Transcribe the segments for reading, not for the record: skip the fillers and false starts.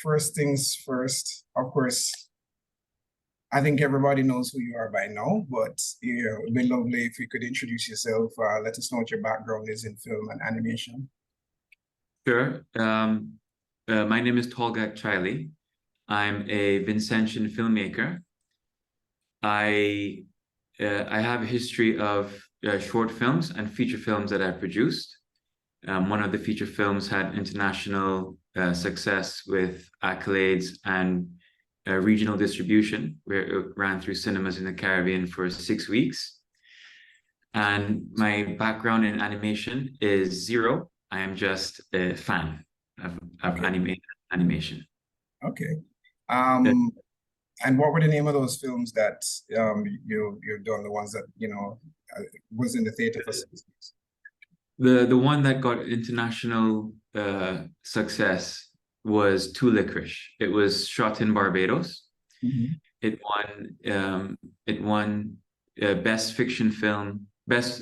first things first, of course, I think everybody knows who you are by now, but it'd be lovely if you could introduce yourself, let us know what your background is in film and animation. Sure. My name is Tolga Akcayli. I'm a Vincentian filmmaker. I have a history of short films and feature films that I've produced. One of the feature films had international success with accolades and regional distribution, where it ran through cinemas in the Caribbean for 6 weeks. And my background in animation is zero. I am just a fan of animation. Okay. Yeah. And what were the name of those films that you've done, the ones that, was in the theater for 6 weeks? The one that got international success was Two Licorice. It was shot in Barbados. Mm-hmm. It won best fiction film, best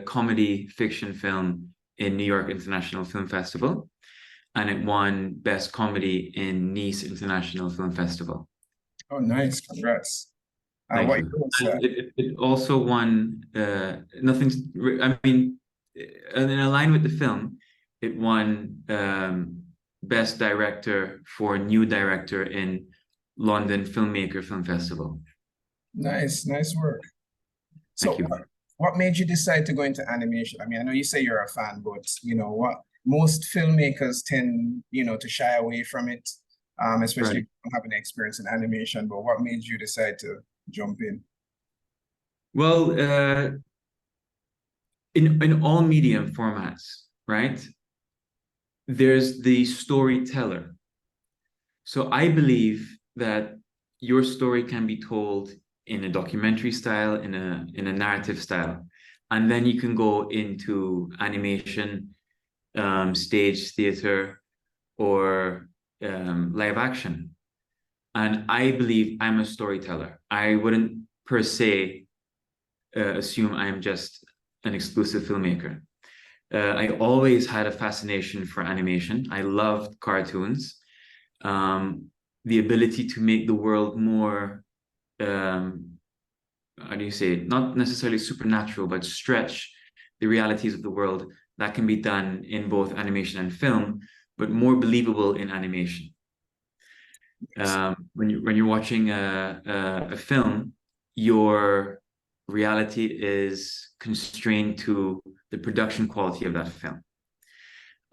comedy fiction film in New York International Film Festival, and it won best comedy in Nice International Film Festival. Oh, nice! Congrats. Thank you. It also won nothing. I mean, in line with the film, it won best director for new director in London Filmmaker Film Festival. Nice work. So Thank you. What made you decide to go into animation? I mean, I know you say you're a fan, but what most filmmakers tend, to shy away from it, especially if you don't have any experience in animation. But what made you decide to jump in? Well, in all medium formats, right? There's the storyteller. So I believe that your story can be told in a documentary style, in a narrative style, and then you can go into animation, stage theater, or live action. And I believe I'm a storyteller. I wouldn't per se assume I'm just an exclusive filmmaker. I always had a fascination for animation. I loved cartoons. The ability to make the world more, how do you say it? Not necessarily supernatural, but stretch the realities of the world. That can be done in both animation and film, but more believable in animation. When you're watching a film, your reality is constrained to the production quality of that film.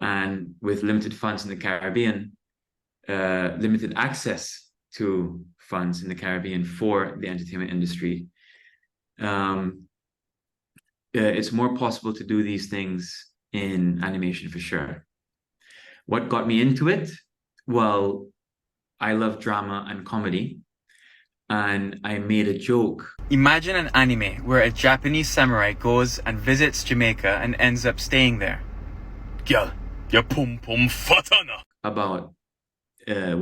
And with limited funds in the Caribbean, limited access to funds in the Caribbean for the entertainment industry, it's more possible to do these things in animation for sure. What got me into it? Well, I love drama and comedy, and I made a joke. Imagine an anime where a Japanese samurai goes and visits Jamaica and ends up staying there. Girl, your pum pum fatana. About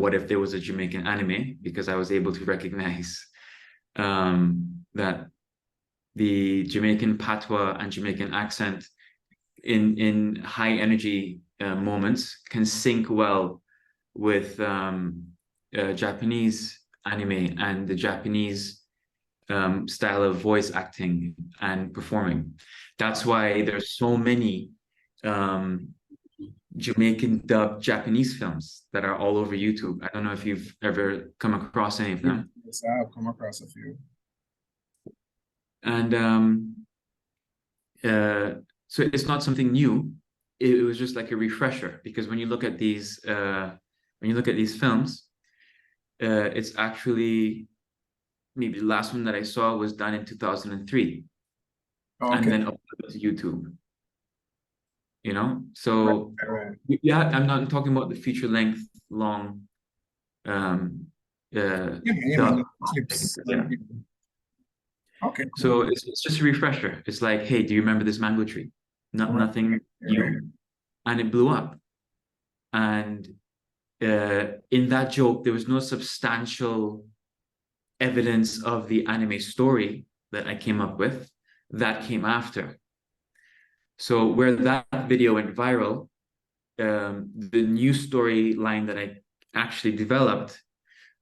what if there was a Jamaican anime, because I was able to recognize that the Jamaican patois and Jamaican accent in high energy moments can sync well with Japanese anime and the Japanese style of voice acting and performing. That's why there's so many Jamaican dubbed Japanese films that are all over YouTube. I don't know if you've ever come across any of them. Yes, I've come across a few. And so it's not something new. It was just like a refresher, because when you look at these films, it's actually, maybe the last one that I saw was done in 2003, and then uploaded to YouTube. So right. Yeah, I'm not talking about the feature length long clips. Yeah. Okay. So it's just a refresher. It's like, hey, do you remember this mango tree? Nothing new. And it blew up. And in that joke, there was no substantial evidence of the anime story that I came up with. That came after. So where that video went viral, the new storyline that actually developed,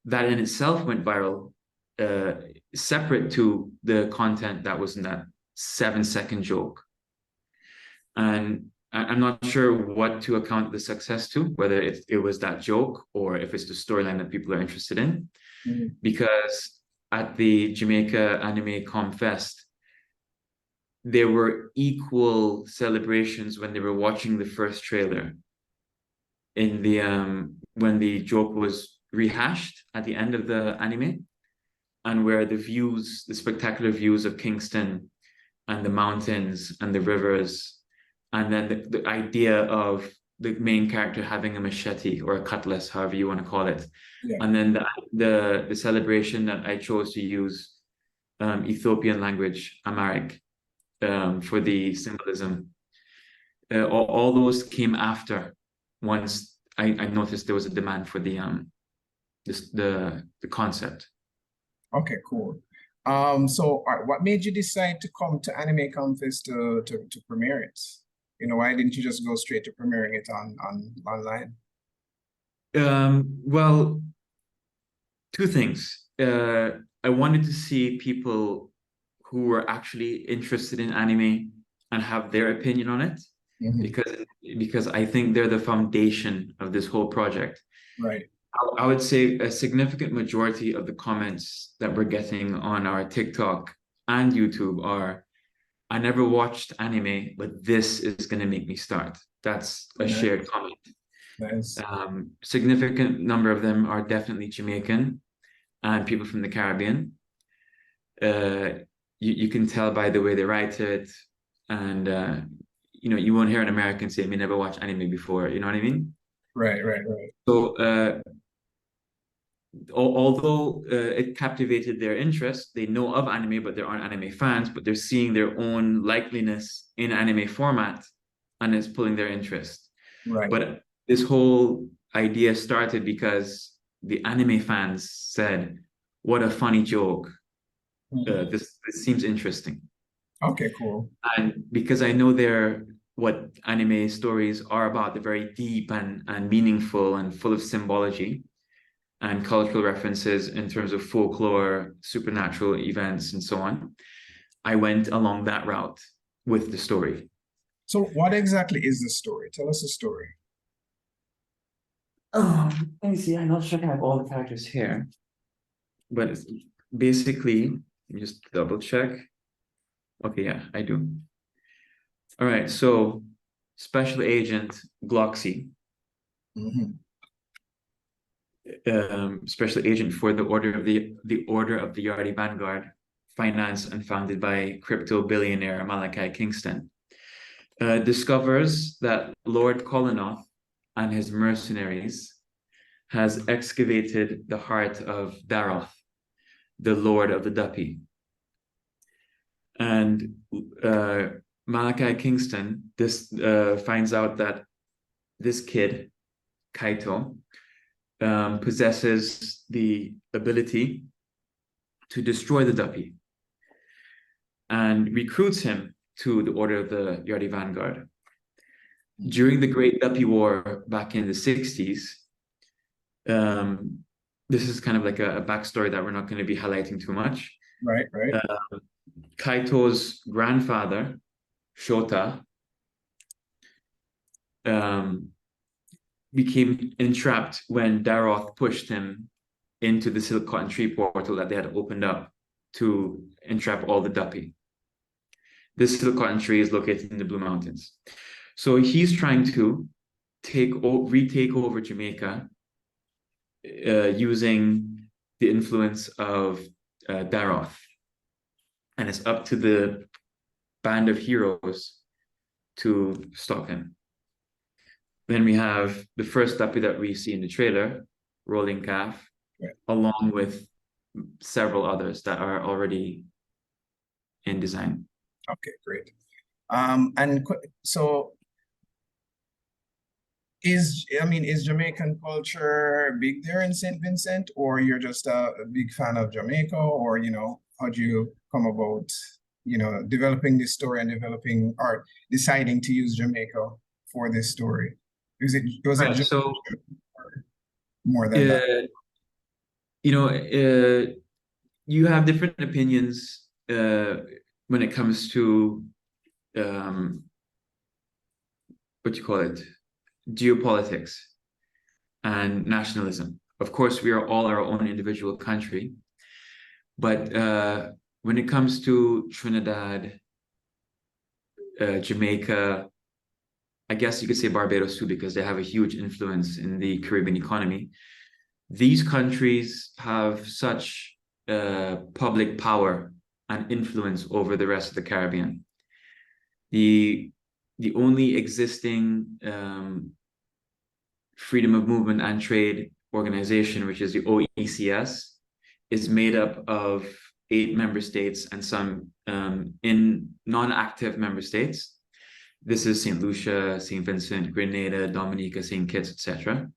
that in itself went viral, separate to the content that was in that 7-second joke. And I'm not sure what to account the success to, whether it was that joke or if it's the storyline that people are interested in. Because at the Jamaica Anime Fest, there were equal celebrations when they were watching the first trailer in the when the joke was rehashed at the end of the anime, and where the views, the spectacular views of Kingston and the mountains and the rivers, and then the idea of the main character having a machete or a cutlass, however you want to call it. Yeah. And then the celebration that I chose to use Ethiopian language, Amharic, for the symbolism. All those came after, once I noticed there was a demand for the concept. Okay, cool. So what made you decide to come to Anime Fest to premiere it? You know, why didn't you just go straight to premiering it online? Well, two things. I wanted to see people who were actually interested in anime and have their opinion on it, because I think they're the foundation of this whole project. Right. I would say a significant majority of the comments that we're getting on our TikTok and YouTube are, I never watched anime, but this is going to make me start. That's a shared comment. Nice. Significant number of them are definitely Jamaican and people from the Caribbean. You can tell by the way they write it, and you know, you won't hear an American say, "I never watched anime before." You know what I mean? Right. So although it captivated their interest, they know of anime, but they aren't anime fans, but they're seeing their own likeliness in anime format, and it's pulling their interest. Right. But this whole idea started because the anime fans said, "What a funny joke. This seems interesting." Okay, cool. And because I know what anime stories are about, they're very deep and meaningful and full of symbology and cultural references in terms of folklore, supernatural events, and so on. I went along that route with the story. So what exactly is the story? Tell us the story. Let me see. I'm not sure I have all the characters here, but it's basically, let me just double check. Okay, yeah, I do. All right, so Special Agent Gloxy, Special Agent for the Order of the Yardie Vanguard, financed and founded by crypto billionaire Malakai Kingston, discovers that Lord Colonoth and his mercenaries has excavated the heart of Daroth, the Lord of the Duppy. And Malakai Kingston finds out that this kid, Kaito, possesses the ability to destroy the Duppy, and recruits him to the Order of the Yardie Vanguard. During the Great Duppy War back in the 60s, this is kind of like a backstory that we're not going to be highlighting too much. Right. Kaito's grandfather, Shota, became entrapped when Daroth pushed him into the silk cotton tree portal that they had opened up to entrap all the Duppy. This silk cotton tree is located in the Blue Mountains. So he's trying to retake over Jamaica using the influence of Daroth. And it's up to the band of heroes to stop him. Then we have the first Duppy that we see in the trailer, Rolling Calf, along with several others that are already in design. Okay, great. And so is Jamaican culture big there in St. Vincent, or you're just a big fan of Jamaica, or, you know, how do you come about, you know, developing this story and developing or deciding to use Jamaica for this story? Was it Right, so more than that? You have different opinions when it comes to what you call it, geopolitics and nationalism. Of course, we are all our own individual country, but when it comes to Trinidad, Jamaica, I guess you could say Barbados too, because they have a huge influence in the Caribbean economy. These countries have such public power and influence over the rest of the Caribbean. The only existing freedom of movement and trade organization, which is the OECS, is made up of 8 member states and some in non-active member states. This is St. Lucia, St. Vincent, Grenada, Dominica, St. Kitts, etc.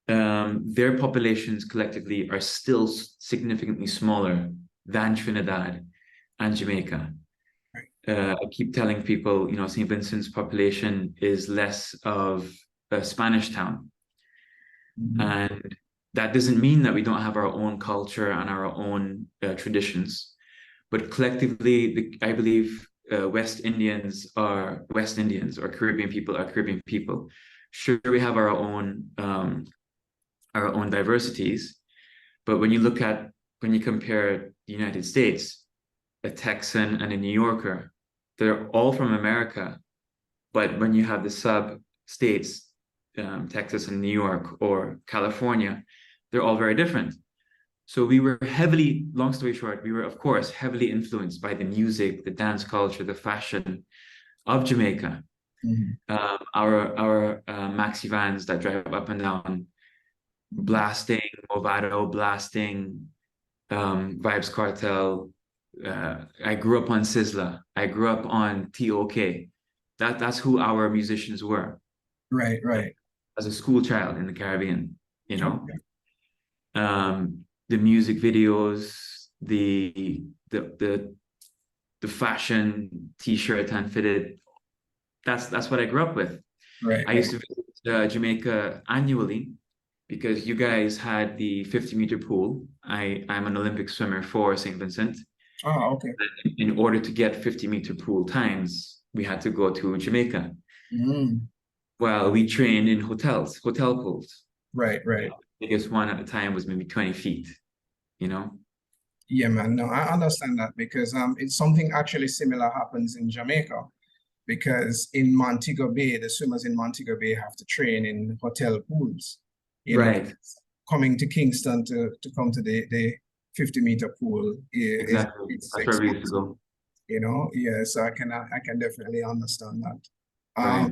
Their populations collectively are still significantly smaller than Trinidad and Jamaica. I keep telling people, St. Vincent's population is less of a Spanish town. And that doesn't mean that we don't have our own culture and our own traditions. But collectively, I believe West Indians are West Indians, or Caribbean people are Caribbean people. Sure, we have our own diversities, but when you compare the United States, a Texan and a New Yorker, they're all from America. But when you have the sub-states, Texas and New York or California, they're all very different. So we were long story short, we were, of course, heavily influenced by the music, the dance culture, the fashion of Jamaica. Our maxi vans that drive up and down, blasting Movado, blasting Vibes Cartel. I grew up on Sizzla. I grew up on TOK. That's who our musicians were. Right. As a school child in the Caribbean, the music videos, the fashion, t-shirt and fitted. That's what I grew up with. Right. I used to visit Jamaica annually because you guys had the 50-meter pool. I'm an Olympic swimmer for St. Vincent. Oh, okay. In order to get 50-meter pool times, we had to go to Jamaica. Well, we trained in hotel pools. Right. The biggest one at the time was maybe 20 feet, Yeah, man. No, I understand that because it's something actually similar happens in Jamaica, because in Montego Bay, the swimmers in Montego Bay have to train in hotel pools. Right. Coming to Kingston to come to the 50-meter pool exactly. That's where we used to go. Yeah, so I can definitely understand that. Right.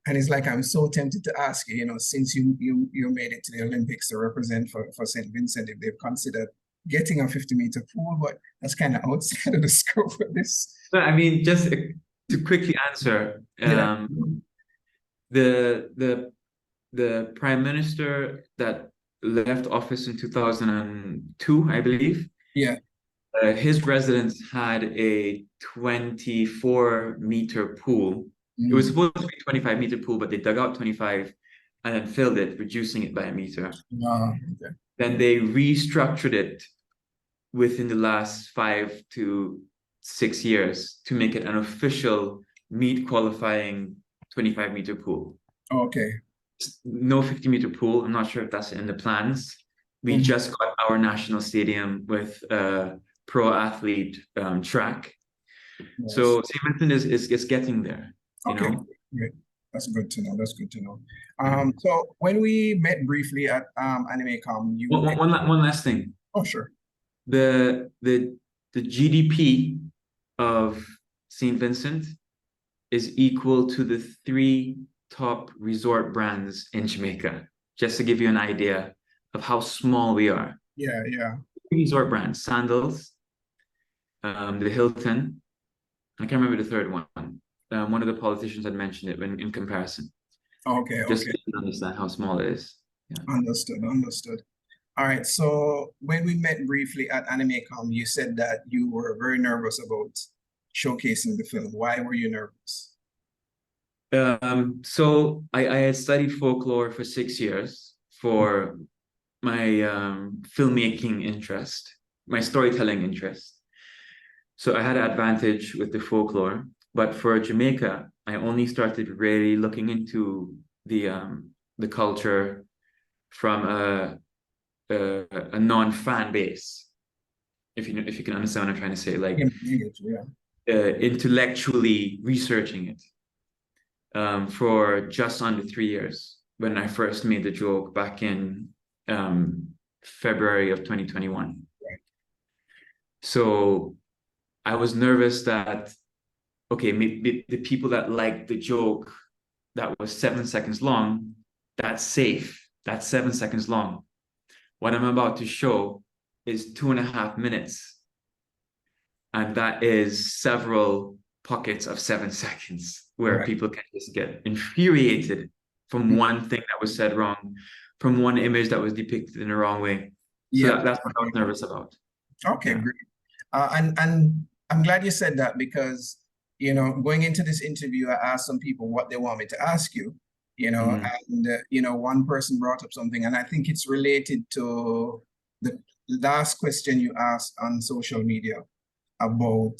And it's like I'm so tempted to ask you, since you made it to the Olympics to represent for St. Vincent, if they've considered getting a 50-meter pool, but that's kind of outside of the scope of this. But I mean, just to quickly answer, the prime minister that left office in 2002, I believe. Yeah. His residence had a 24-meter pool. It was supposed to be a 25-meter pool, but they dug out 25 and then filled it, reducing it by a meter. Okay. Then they restructured it within the last 5 to 6 years to make it an official meet qualifying 25-meter pool. Okay. No 50-meter pool. I'm not sure if that's in the plans. We just got our national stadium with pro athlete track. Yes. So St. Vincent is getting there. Okay, great. That's good to know. So when we met briefly at AnimeCom, one last thing. Oh, sure. The GDP of St. Vincent is equal to the 3 top resort brands in Jamaica, just to give you an idea of how small we are. Yeah. Resort brands, Sandals, the Hilton. I can't remember the third one. One of the politicians had mentioned it in comparison. Okay. Just to understand how small it is. Yeah. Understood. All right. So when we met briefly at AnimeCom, you said that you were very nervous about showcasing the film. Why were you nervous? So I had studied folklore for 6 years. for my filmmaking interest, my storytelling interest. So I had an advantage with the folklore, but for Jamaica, I only started really looking into the culture from a non-fan base, if you can understand what I'm trying to say, like intellectually researching it for just under 3 years when I first made the joke back in February of 2021. So I was nervous that, okay, maybe the people that liked the joke that was 7 seconds long, that's safe. That's 7 seconds long. What I'm about to show is 2.5 minutes. And that is several pockets of 7 seconds where people can just get infuriated from one thing that was said wrong, from one image that was depicted in the wrong way. So that's what I was nervous about. Okay, great. And I'm glad you said that because, you know, going into this interview, I asked some people what they want me to ask you, you know, and, you know, one person brought up something, and I think it's related to the last question you asked on social media about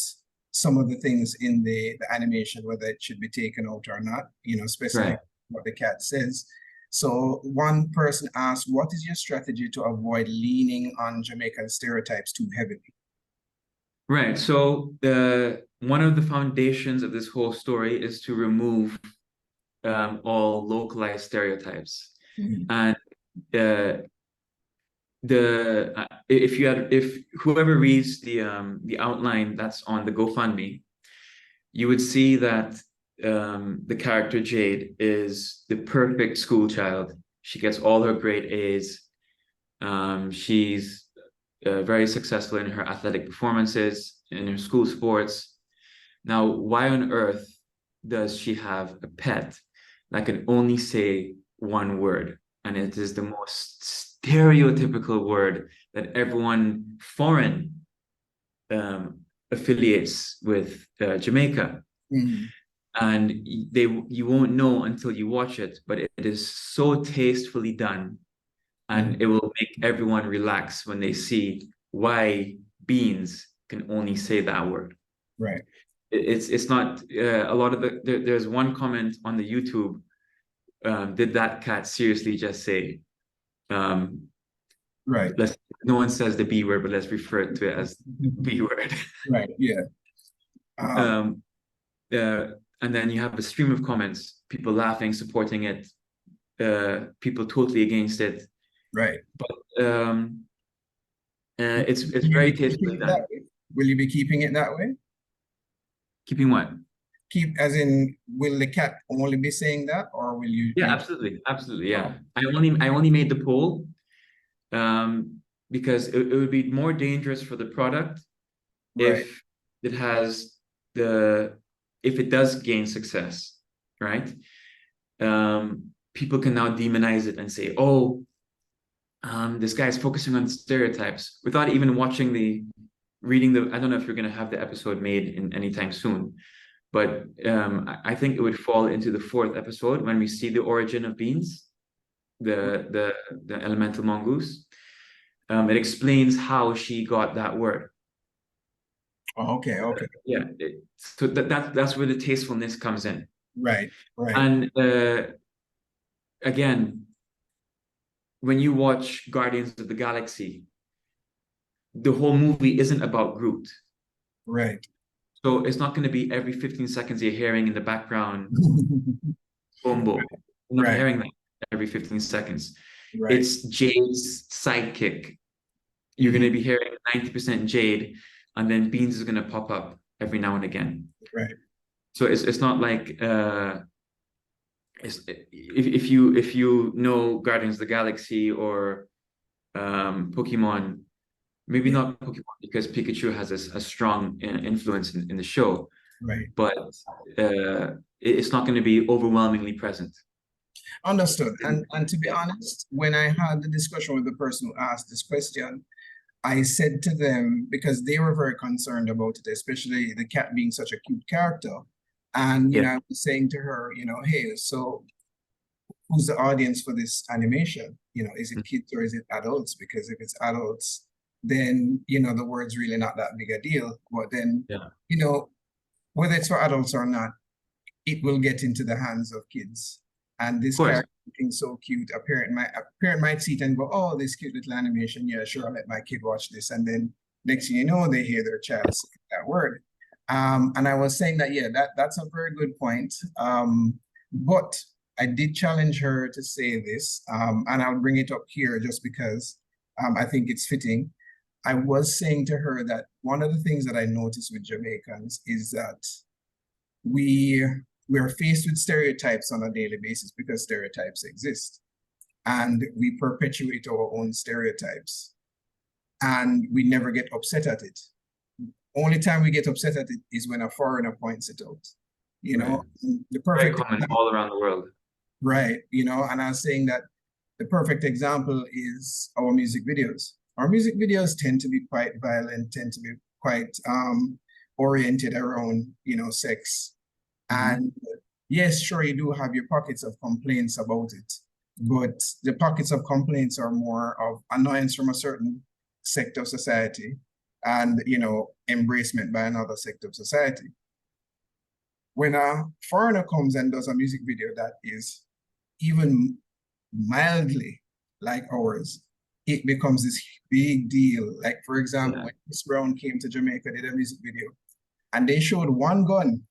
some of the things in the animation, whether it should be taken out or not, you know, specifically what the cat says. So one person asked, what is your strategy to avoid leaning on Jamaican stereotypes too heavily? Right. So one of the foundations of this whole story is to remove all localized stereotypes. And if whoever reads the outline that's on the GoFundMe, you would see that the character Jade is the perfect school child. She gets all her grade A's. She's very successful in her athletic performances, in her school sports. Now, why on earth does she have a pet that can only say one word? And it is the most stereotypical word that everyone foreign affiliates with Jamaica. And you won't know until you watch it, but it is so tastefully done. And it will make everyone relax when they see why beans can only say that word. Right. It's not a lot of there's one comment on the YouTube. Did that cat seriously just say? Right. No one says the B word, but let's refer to it as the B word. Right. Yeah. And then you have a stream of comments, people laughing, supporting it, people totally against it. Right. But it's very tastefully done. Will you be keeping it that way? Keeping what? Keep as in, will the cat only be saying that, or will you? Yeah, absolutely, absolutely. Yeah, I only made the poll because it would be more dangerous for the product if it has if it does gain success, right? People can now demonize it and say, oh, this guy is focusing on stereotypes without even reading I don't know if you're going to have the episode made in anytime soon, but I think it would fall into the 4th episode when we see the origin of beans, the elemental mongoose. It explains how she got that word. Oh, okay. Yeah. So that's where the tastefulness comes in. Right. And again, when you watch Guardians of the Galaxy, the whole movie isn't about Groot. Right. So it's not going to be every 15 seconds you're hearing in the background, Bombo. You're not hearing that every 15 seconds. Right. It's Jade's sidekick. You're going to be hearing 90% Jade, and then Beans is going to pop up every now and again. Right. So it's not like if you know Guardians of the Galaxy or Pokemon, maybe not Pokemon because Pikachu has a strong influence in the show, right? But it's not going to be overwhelmingly present. Understood. And to be honest, when I had the discussion with the person who asked this question, I said to them, because they were very concerned about it, especially the cat being such a cute character. And, you know, I was saying to her, you know, hey, so who's the audience for this animation? You know, is it kids or is it adults? Because if it's adults, then, you know, the word's really not that big a deal. But then, you know, whether it's for adults or not, it will get into the hands of kids. And this character looking so cute, a parent might see it and go, oh, this cute little animation. Yeah, sure, I'll let my kid watch this. And then next thing you know, they hear their child say that word. And I was saying that, yeah, that's a very good point. But I did challenge her to say this, and I'll bring it up here just because I think it's fitting. I was saying to her that one of the things that I noticed with Jamaicans is that we are faced with stereotypes on a daily basis because stereotypes exist. And we perpetuate our own stereotypes. And we never get upset at it. Only time we get upset at it is when a foreigner points it out. You know, the perfect very common all around the world. Right. You know, and I was saying that the perfect example is our music videos. Our music videos tend to be quite violent, tend to be quite oriented around, you know, sex. And yes, sure, you do have your pockets of complaints about it, but the pockets of complaints are more of annoyance from a certain sect of society and, you know, embracement by another sect of society. When a foreigner comes and does a music video that is even mildly like ours, it becomes this big deal. Like, for example, when Chris Brown came to Jamaica, did a music video, and they showed one gun.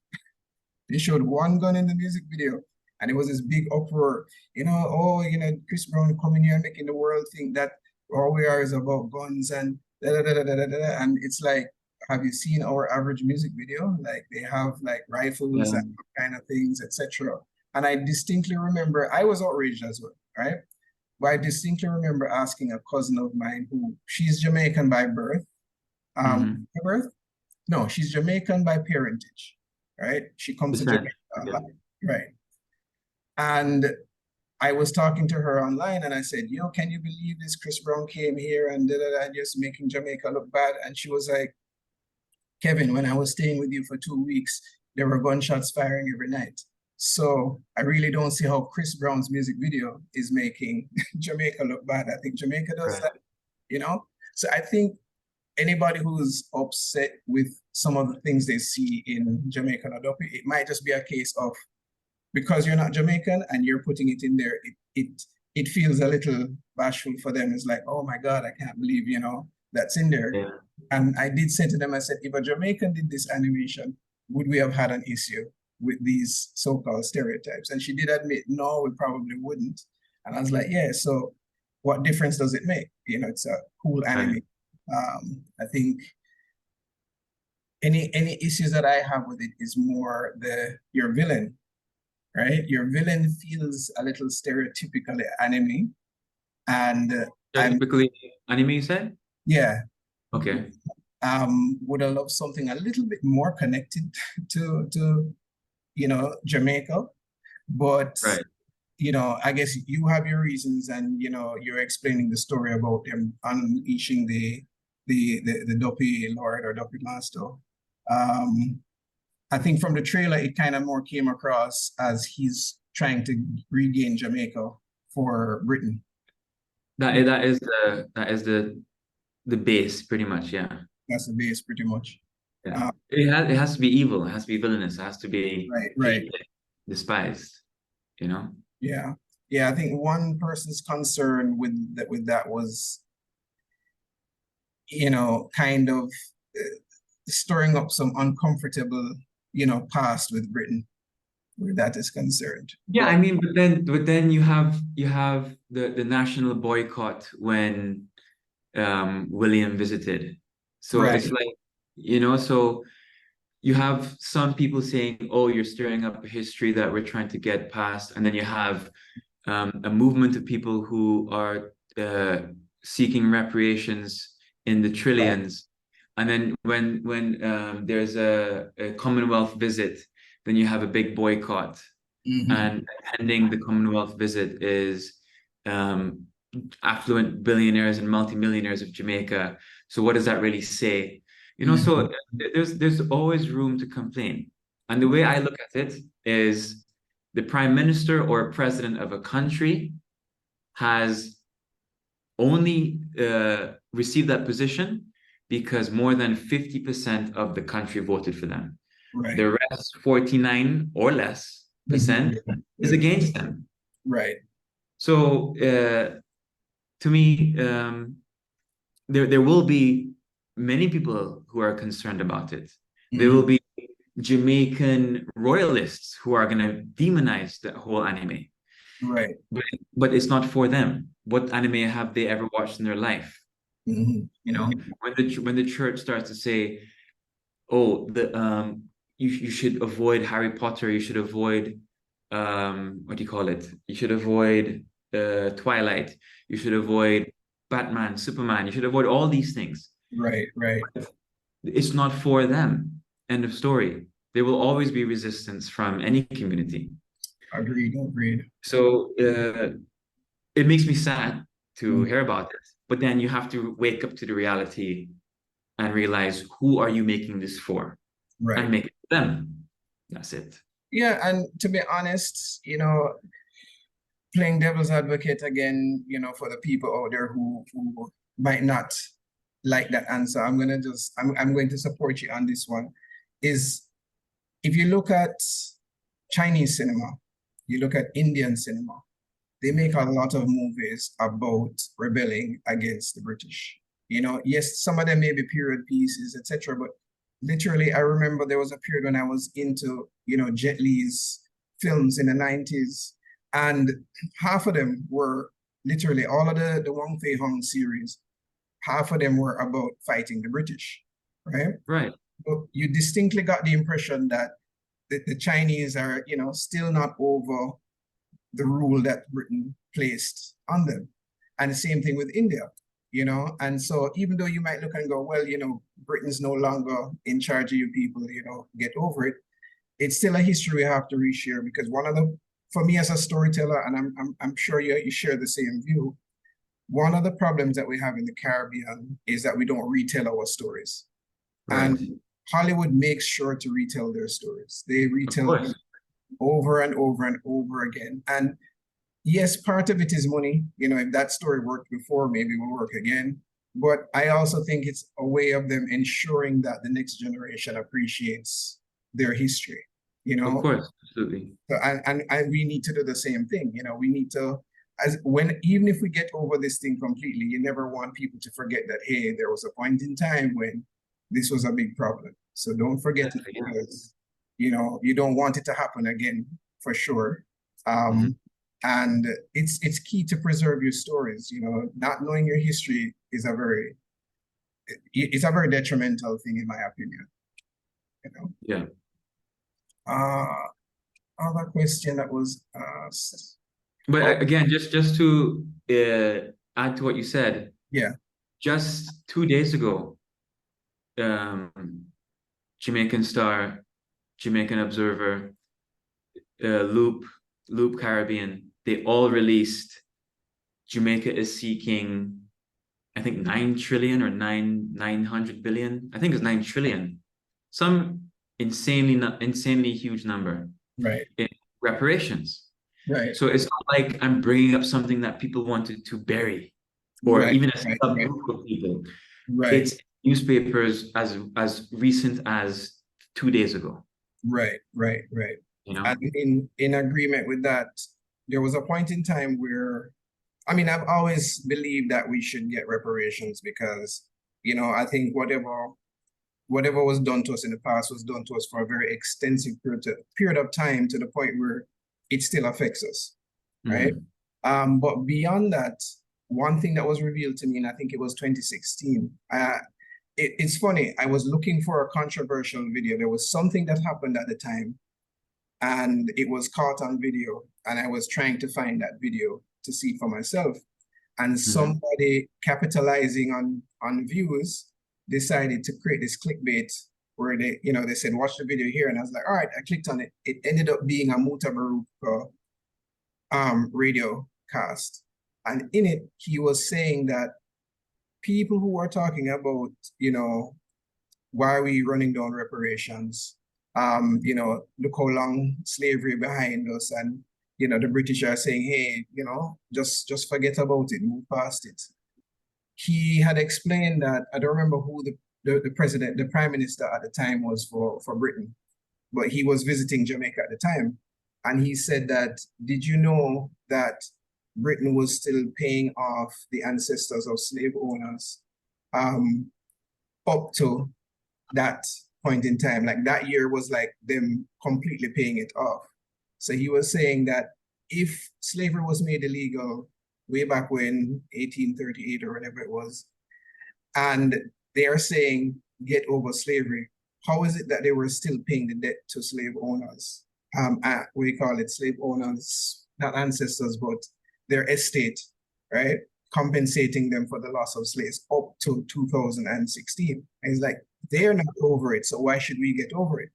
They showed one gun in the music video, and it was this big uproar. You know, oh, you know, Chris Brown coming here and making the world think that all we are is about guns and da da da da da da. And it's like, have you seen our average music video? Like, they have like rifles and kind of things, etc. And I distinctly remember, I was outraged as well, right? But I distinctly remember asking a cousin of mine who, she's Jamaican by birth. No, she's Jamaican by parentage, right? She comes to Jamaica, right? And I was talking to her online and I said, yo, can you believe this? Chris Brown came here and just making Jamaica look bad. And she was like, Kevin, when I was staying with you for 2 weeks, there were gunshots firing every night. So I really don't see how Chris Brown's music video is making Jamaica look bad. I think Jamaica does that, you know? So I think anybody who's upset with some of the things they see in Jamaican or Duppy, it might just be a case of, because you're not Jamaican and you're putting it in there, it feels a little bashful for them. It's like, oh my God, I can't believe, you know, that's in there. Yeah. And I did say to them, I said, if a Jamaican did this animation, would we have had an issue with these so-called stereotypes? And she did admit, no, we probably wouldn't. And I was like, yeah, so what difference does it make? You know, it's a cool anime. I think any issues that I have with it is more your villain, right? Your villain feels a little stereotypically anime. And typically anime, you said? Yeah. Okay. Would I love something a little bit more connected to you know, Jamaica, but you know, I guess you have your reasons, and you know, you're explaining the story about them unleashing the Duppy Lord or Duppy Master. I think from the trailer, it kind of more came across as he's trying to regain Jamaica for Britain. That is the base, pretty much. Yeah. That's the base, pretty much. Yeah. It has to be evil. It has to be villainous. It has to be despised. You know. Yeah. I think one person's concern with that was, you know, kind of stirring up some uncomfortable, you know, past with Britain, where that is concerned. Yeah, I mean, but then you have the national boycott when William visited. So it's like, you know, so you have some people saying, oh, you're stirring up a history that we're trying to get past. And then you have a movement of people who are seeking reparations in the trillions. And then when there's a Commonwealth visit, then you have a big boycott. And attending the Commonwealth visit is affluent billionaires and multimillionaires of Jamaica. So what does that really say? You know, so there's always room to complain. And the way I look at it is, the prime minister or president of a country has only received that position because more than 50% of the country voted for them. Right. The rest, 49 or less percent, is against them. Right. So to me, there will be many people who are concerned about it. There will be Jamaican royalists who are going to demonize the whole anime. Right. But it's not for them. What anime have they ever watched in their life? You know, when the church starts to say, "Oh, you should avoid Harry Potter. You should avoid what do you call it? You should avoid Twilight. You should avoid Batman, Superman. You should avoid all these things." Right. Right. It's not for them. End of story. There will always be resistance from any community. Agreed. Agreed. So it makes me sad to hear about it. But then you have to wake up to the reality and realize, who are you making this for? Right. And make it for them. That's it. Yeah, and to be honest, you know, playing devil's advocate again, you know, for the people out there who might not like that answer, I'm going to support you on this one. Is if you look at Chinese cinema, you look at Indian cinema, they make a lot of movies about rebelling against the British. You know, yes, some of them may be period pieces, etc. But literally, I remember there was a period when I was into, you know, Jet Li's films in the 90s, and half of them were literally all of the Wong Fei Hung series. Half of them were about fighting the British, right? Right. But you distinctly got the impression that the Chinese are, you know, still not over the rule that Britain placed on them. And the same thing with India, you know? And so even though you might look and go, well, you know, Britain's no longer in charge of you people, you know, get over it. It's still a history we have to reshare, because one of the, for me as a storyteller, and I'm sure you share the same view, one of the problems that we have in the Caribbean is that we don't retell our stories. Right. And Hollywood makes sure to retell their stories. They retell them over and over and over again. And yes, part of it is money. You know, if that story worked before, maybe it will work again. But I also think it's a way of them ensuring that the next generation appreciates their history, you know? Of course, absolutely. So, and we need to do the same thing. You know, we need to, even if we get over this thing completely, you never want people to forget that, hey, there was a point in time when this was a big problem. So don't forget it, because, you know, you don't want it to happen again, for sure. And it's key to preserve your stories. You know, not knowing your history is a very detrimental thing, in my opinion. You know. Yeah. Other question that was asked. But again, just to add to what you said. Yeah. Just 2 days ago, Jamaican Star, Jamaican Observer, Loop Caribbean, they all released Jamaica is seeking, I think 9 trillion or 900 billion. I think it's 9 trillion. Some insanely huge number. Right. In reparations. Right. So it's not like I'm bringing up something that people wanted to bury, or even a subgroup of people. Right. It's newspapers as recent as 2 days ago. Right. You know? And in agreement with that, there was a point in time where, I mean, I've always believed that we should get reparations, because, you know, I think whatever was done to us in the past was done to us for a very extensive period of time, to the point where it still affects us, right? But beyond that, one thing that was revealed to me, and I think it was 2016, it's funny, I was looking for a controversial video. There was something that happened at the time, and it was caught on video, and I was trying to find that video to see for myself. And somebody capitalizing on views decided to create this clickbait where they said, watch the video here. And I was like, all right, I clicked on it. It ended up being a Mutabaruka radio cast. And in it, he was saying that people who are talking about, you know, why are we running down reparations? you know, look how long slavery behind us, and you know, the British are saying, hey, you know, just forget about it, move past it. He had explained that, I don't remember who the president, the prime minister at the time was for Britain, but he was visiting Jamaica at the time. And he said that, did you know that Britain was still paying off the ancestors of slave owners um, up to that point in time? Like that year was like them completely paying it off. So he was saying that if slavery was made illegal way back when, 1838 or whatever it was, and they are saying get over slavery, how is it that they were still paying the debt to slave owners? We call it slave owners, not ancestors, but their estate, right? Compensating them for the loss of slaves up to 2016. And it's like, they're not over it, so why should we get over it?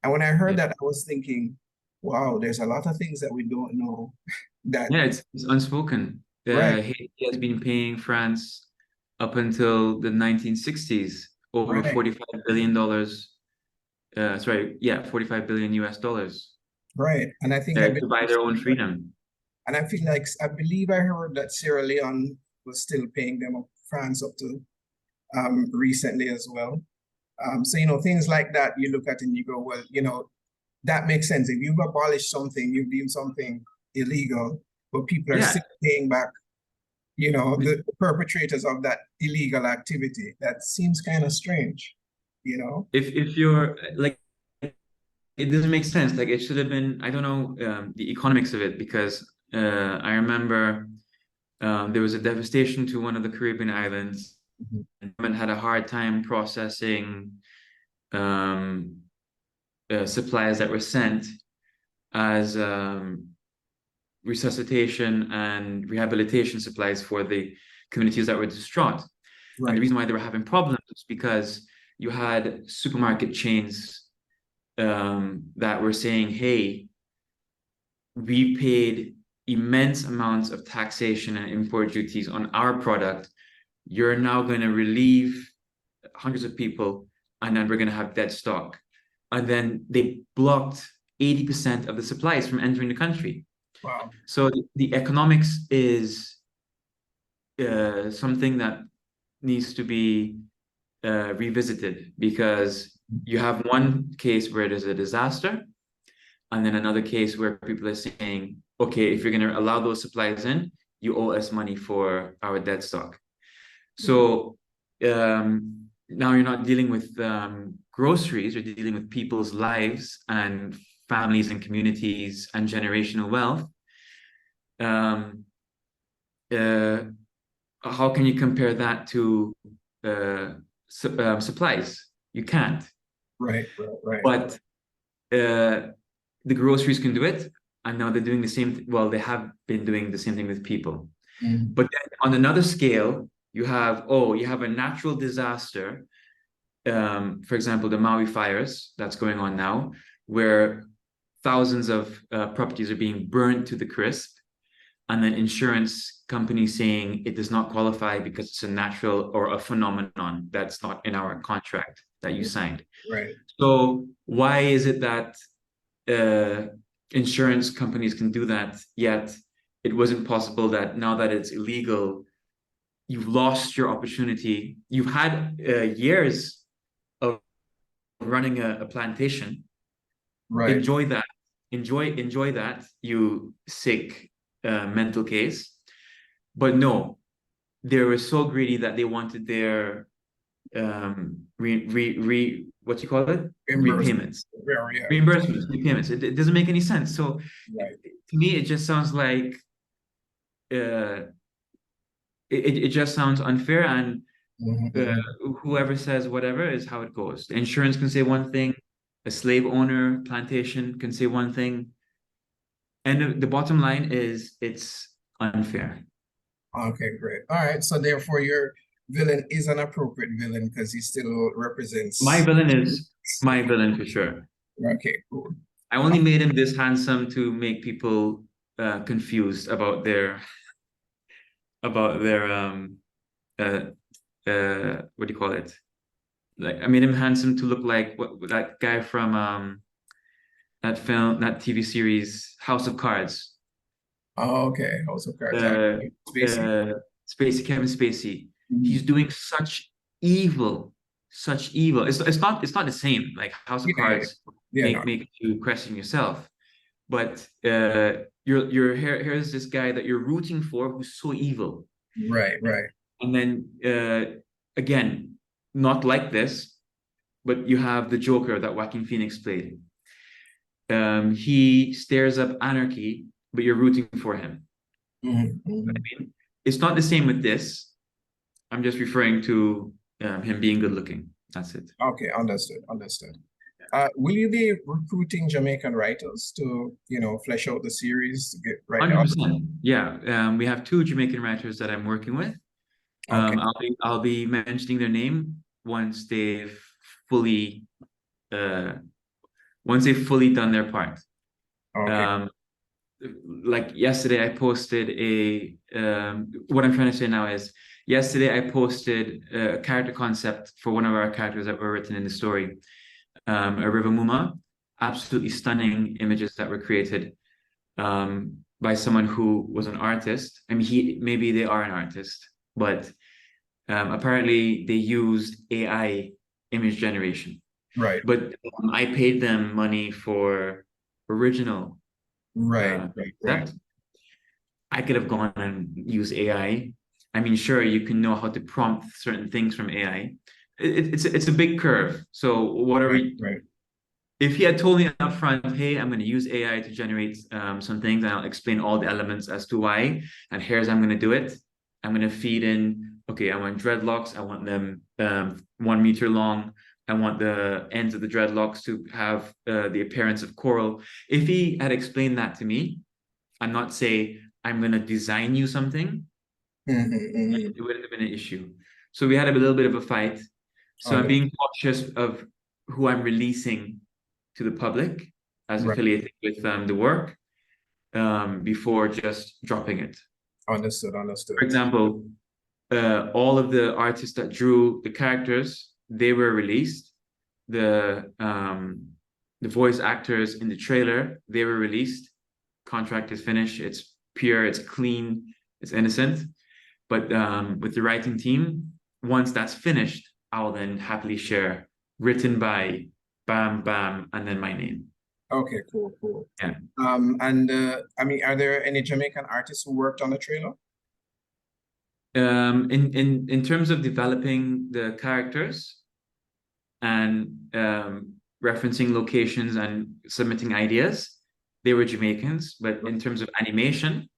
And when I heard that, I was thinking, wow, there's a lot of things that we don't know that. Yeah, it's unspoken. Right. Haiti has been paying France up until the 1960s over Right. $45 billion. Sorry, yeah, 45 billion US dollars Right. And I think to buy their own freedom. and I feel like, I believe I heard that Sierra Leone was still paying them France up to recently as well. So, you know, things like that you look at and you go, well, you know, that makes sense. If you've abolished something, you've deemed something illegal, but people are still paying back, you know, the perpetrators of that illegal activity. That seems kind of strange, you know? If you're like, it doesn't make sense. Like it should have been, I don't know the economics of it, because I remember there was a devastation to one of the Caribbean islands. And had a hard time processing supplies that were sent as resuscitation and rehabilitation supplies for the communities that were distraught. Right. And the reason why they were having problems is because you had supermarket chains that were saying, hey, we paid immense amounts of taxation and import duties on our product. You're now going to relieve hundreds of people, and then we're going to have dead stock. And then they blocked 80% of the supplies from entering the country. Wow. So the economics is something that needs to be revisited, because you have one case where there's a disaster, and then another case where people are saying, okay, if you're going to allow those supplies in, you owe us money for our dead stock. So now you're not dealing with groceries, you're dealing with people's lives and families and communities and generational wealth. How can you compare that to supplies? You can't. Right. But the groceries can do it, and now they're doing the same. Well, they have been doing the same thing with people. But then on another scale, you have a natural disaster, for example, the Maui fires that's going on now, where thousands of properties are being burned to the crisp, and then insurance companies saying it does not qualify because it's a natural or a phenomenon that's not in our contract that you signed. Right. So why is it that insurance companies can do that, yet it wasn't possible that now that it's illegal, you've lost your opportunity. You've had years of running a plantation. Right. Enjoy that. Enjoy that, you sick mental case. But no, they were so greedy that they wanted their what you call it? Repayments. Reimbursements, repayments. It doesn't make any sense. So to me, it just sounds like it just sounds unfair, and whoever says whatever is how it goes. The insurance can say one thing, a slave owner plantation can say one thing, and the bottom line is it's unfair. Okay, great. All right, so therefore your villain is an appropriate villain because he still represents. My villain is my villain for sure. Okay, cool. I only made him this handsome to make people confused about their what do you call it? Like I made him handsome to look like that guy from that TV series House of Cards. Oh, okay. Also, Cards. Uh, Spacey. Kevin Spacey. Mhm. He's doing evil, such evil. It's not the same. Like House of Yeah, yeah, Cards yeah. No, make you question yourself. But here's this guy that you're rooting for who's so evil. right, right. And then again, not like this, but you have the Joker that Joaquin Phoenix played. He stirs up anarchy, but you're rooting for him. Mhm, You know what mhm. I mean? It's not the same with this. I'm just referring to him being good looking. That's it. Okay, understood, understood. Will you be recruiting Jamaican writers to, flesh out the series, to get right out? 100%. Yeah. We have two Jamaican writers that I'm working with. Okay, I'll be mentioning their name fully uh once they've fully done their part. okay, Um, like yesterday, I posted what I'm trying to say now is yesterday I posted a character concept for one of our characters that were written in the story, a River Muma, absolutely stunning images that were created by someone who was an artist. I mean, maybe they are an artist, but apparently they used AI image generation. right, But I paid them money for original right, right, right. concept. I could have gone and used AI. I mean, sure, you can know how to prompt certain things from AI. It's a big curve. So whatever, Right, right. if he had told me up front, hey, I'm going to use AI to generate some things, and I'll explain all the elements as to why, and here's how I'm going to do it. I'm going to feed in, okay, I want dreadlocks. I want them 1 meter long. I want the ends of the dreadlocks to have the appearance of coral. If he had explained that to me and not say, I'm going to design you something, Mhm, mhm. it would have been an issue. So we had a little bit of a fight. So I'm Under- being cautious of who I'm releasing to the public as Right, affiliated with the work before just dropping it. understood, For understood. example, all of the artists that drew the characters, they were released. The voice actors in the trailer, they were released. Contract is finished. It's pure. It's clean. It's innocent. But with the writing team, once that's finished, I'll then happily share written by Bam Bam and then my name. Okay, cool, cool. Yeah. And I mean, are there any Jamaican artists who worked on the trailer? In terms of developing the characters and referencing locations and submitting ideas, they were Jamaicans. But in terms of animation,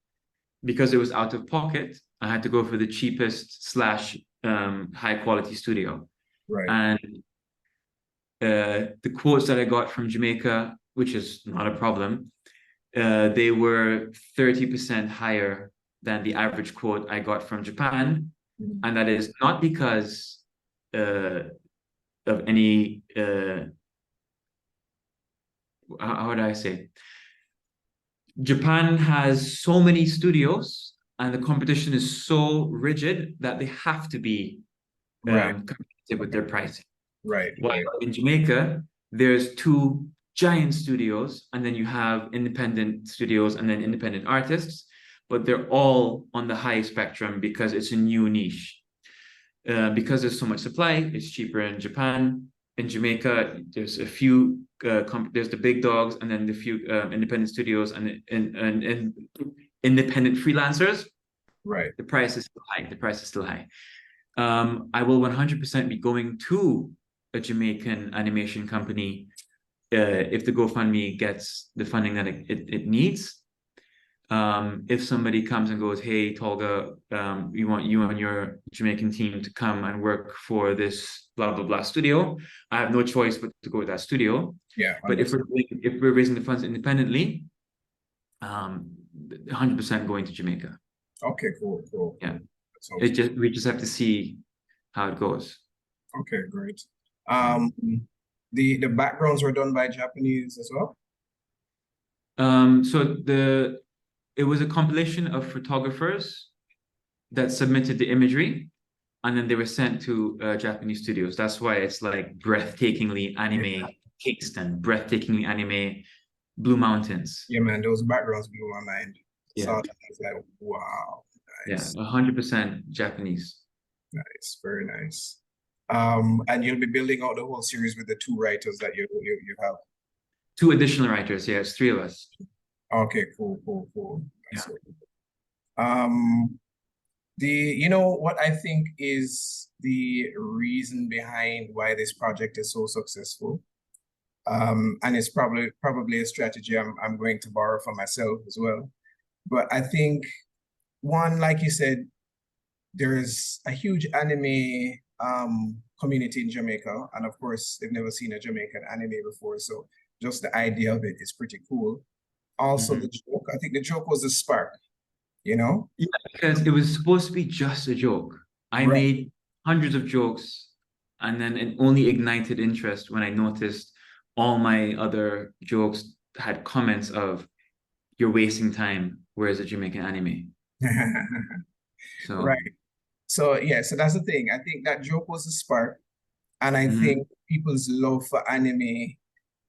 because it was out of pocket, I had to go for the cheapest slash high quality studio. Right. And the quotes that I got from Jamaica, which is not a problem, they were 30% higher than the average quote I got from Japan. Mhm. And that is not because of any, how would I say? Japan has so many studios and the competition is so rigid that they have to be Right, competitive with their pricing. right, While right. in Jamaica, there's two giant studios, and then you have independent studios and then independent artists, but they're all on the high spectrum because it's a new niche. Because there's so much supply, it's cheaper in Japan. In Jamaica, there's a few, there's the big dogs, and then the few independent studios and independent freelancers. Right. The price is still high. The price is still high. I will 100% be going to a Jamaican animation company if the GoFundMe gets the funding that it needs. If somebody comes and goes, hey, Tolga, we want you and your Jamaican team to come and work for this blah, blah, blah studio, I have no choice but to go with that studio. Yeah. But if we're raising the funds independently, 100% going to Jamaica. Okay, cool, cool. Yeah. That We just have to see how it goes. okay, great. The backgrounds were done by Japanese as well? So it was a compilation of photographers that submitted the imagery, and then they were sent to Japanese studios. That's why it's like breathtakingly anime Kingston, breathtakingly anime Blue Mountains. Yeah, man, those backgrounds blew my mind. Yeah. Saw that, I was like, wow, nice. Yeah, 100% Japanese. Nice, very nice. And you'll be building out the whole series with the two writers that you have. 2 additional writers. Yeah, it's 3 of us. Okay, cool. Yeah. So, what I think is the reason behind why this project is so successful, and it's probably a strategy I'm going to borrow for myself as well. But I think one, like you said, there's a huge anime community in Jamaica, and of course, they've never seen a Jamaican anime before, so just the idea of it is pretty cool. Also, the joke, I think the joke was the spark, you know? Yeah, because it was supposed to be just a joke. I made hundreds of jokes, and then it only ignited interest when I noticed all my other jokes had comments of, "You're wasting time. Where's the Jamaican anime?" So Right. So yeah, so that's the thing. I think that joke was a spark, and I think people's love for anime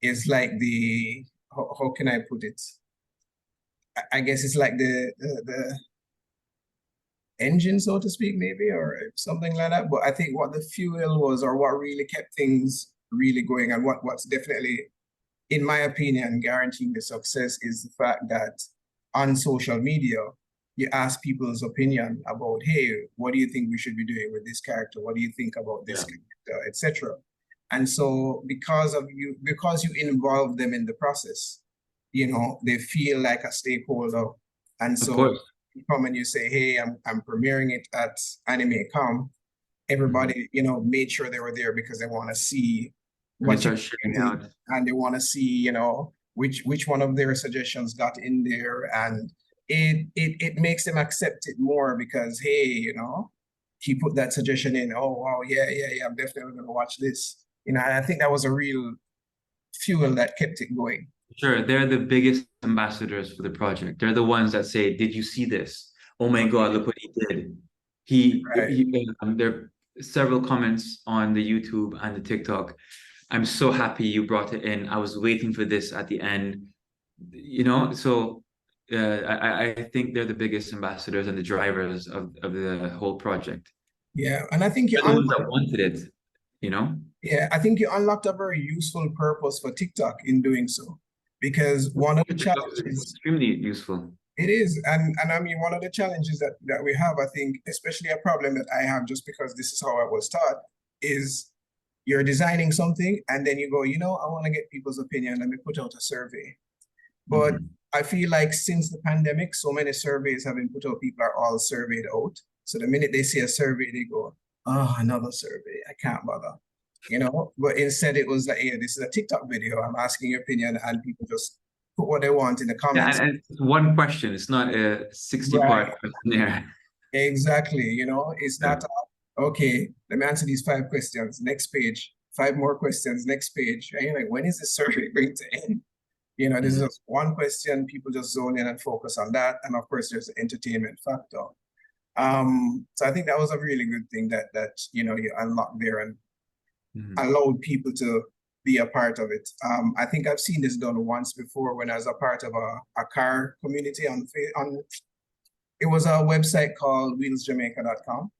is like the how can I put it? I guess it's like the engine, so to speak, maybe, or something like that. But I think what the fuel was, or what really kept things really going, and what's definitely, in my opinion, guaranteeing the success is the fact that on social media, you ask people's opinion about, hey, what do you think we should be doing with this character? What do you think about this character, etc. And so because you involve them in the process, they feel like a stakeholder. And so you come and you say, hey, I'm premiering it at AnimeCom. Everybody, made sure they were there because they want to see what you're sharing out, and they want to see, which one of their suggestions got in there, and it makes them accept it more because, hey, he put that suggestion in. Oh wow, yeah, I'm definitely gonna watch this. And I think that was a real fuel that kept it going. Sure, they're the biggest ambassadors for the project. They're the ones that say, "Did you see this? Oh my God, look what he did." There are several comments on the YouTube and the TikTok. "I'm so happy you brought it in. I was waiting for this at the end." So I think they're the biggest ambassadors and the drivers of the whole project. Yeah, and I think they're the ones that wanted it, Yeah, I think you unlocked a very useful purpose for TikTok in doing so, because one of the challenges is extremely useful. It is, and I mean, one of the challenges that we have, I think, especially a problem that I have, just because this is how I was taught, is you're designing something and then you go, I want to get people's opinion, let me put out a survey. But I feel like since the pandemic, so many surveys have been put out, people are all surveyed out. So the minute they see a survey, they go, oh, another survey, I can't bother. But instead it was like, hey, this is a TikTok video, I'm asking your opinion, and people just put what they want in the comments. Yeah, and it's one question, it's not a 60-part questionnaire. Exactly, it's not, okay, let me answer these 5 questions, next page, 5 more questions, next page. And you're like, when is this survey going to end? This is just one question, people just zone in and focus on that. And of course, there's the entertainment factor. So I think that was a really good thing that you unlocked there and allowed people to be a part of it. I think I've seen this done once before when I was a part of a car community on it was a website called wheelsjamaica.com.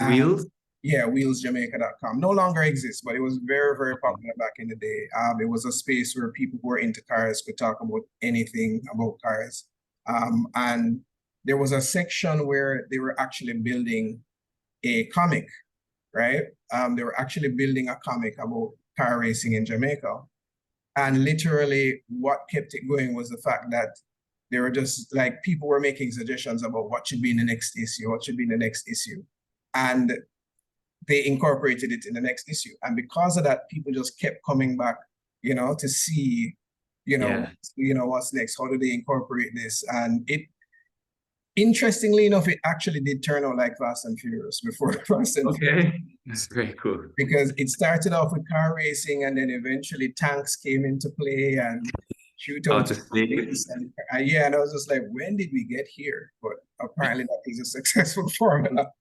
Wheels? Yeah, wheelsjamaica.com. No longer exists, but it was very, very popular back in the day. It was a space where people who were into cars could talk about anything about cars. And there was a section where they were actually building a comic, right? They were actually building a comic about car racing in Jamaica. And literally what kept it going was the fact that they were just like, people were making suggestions about what should be in the next issue, what should be in the next issue. And they incorporated it in the next issue. And because of that, people just kept coming back, to see, what's next, how do they incorporate this? And interestingly enough, it actually did turn out like Fast and Furious before Fast and Furious. That's very cool. Because it started off with car racing, and then eventually tanks came into play and shootouts. And I was just like, when did we get here? But apparently that is a successful formula.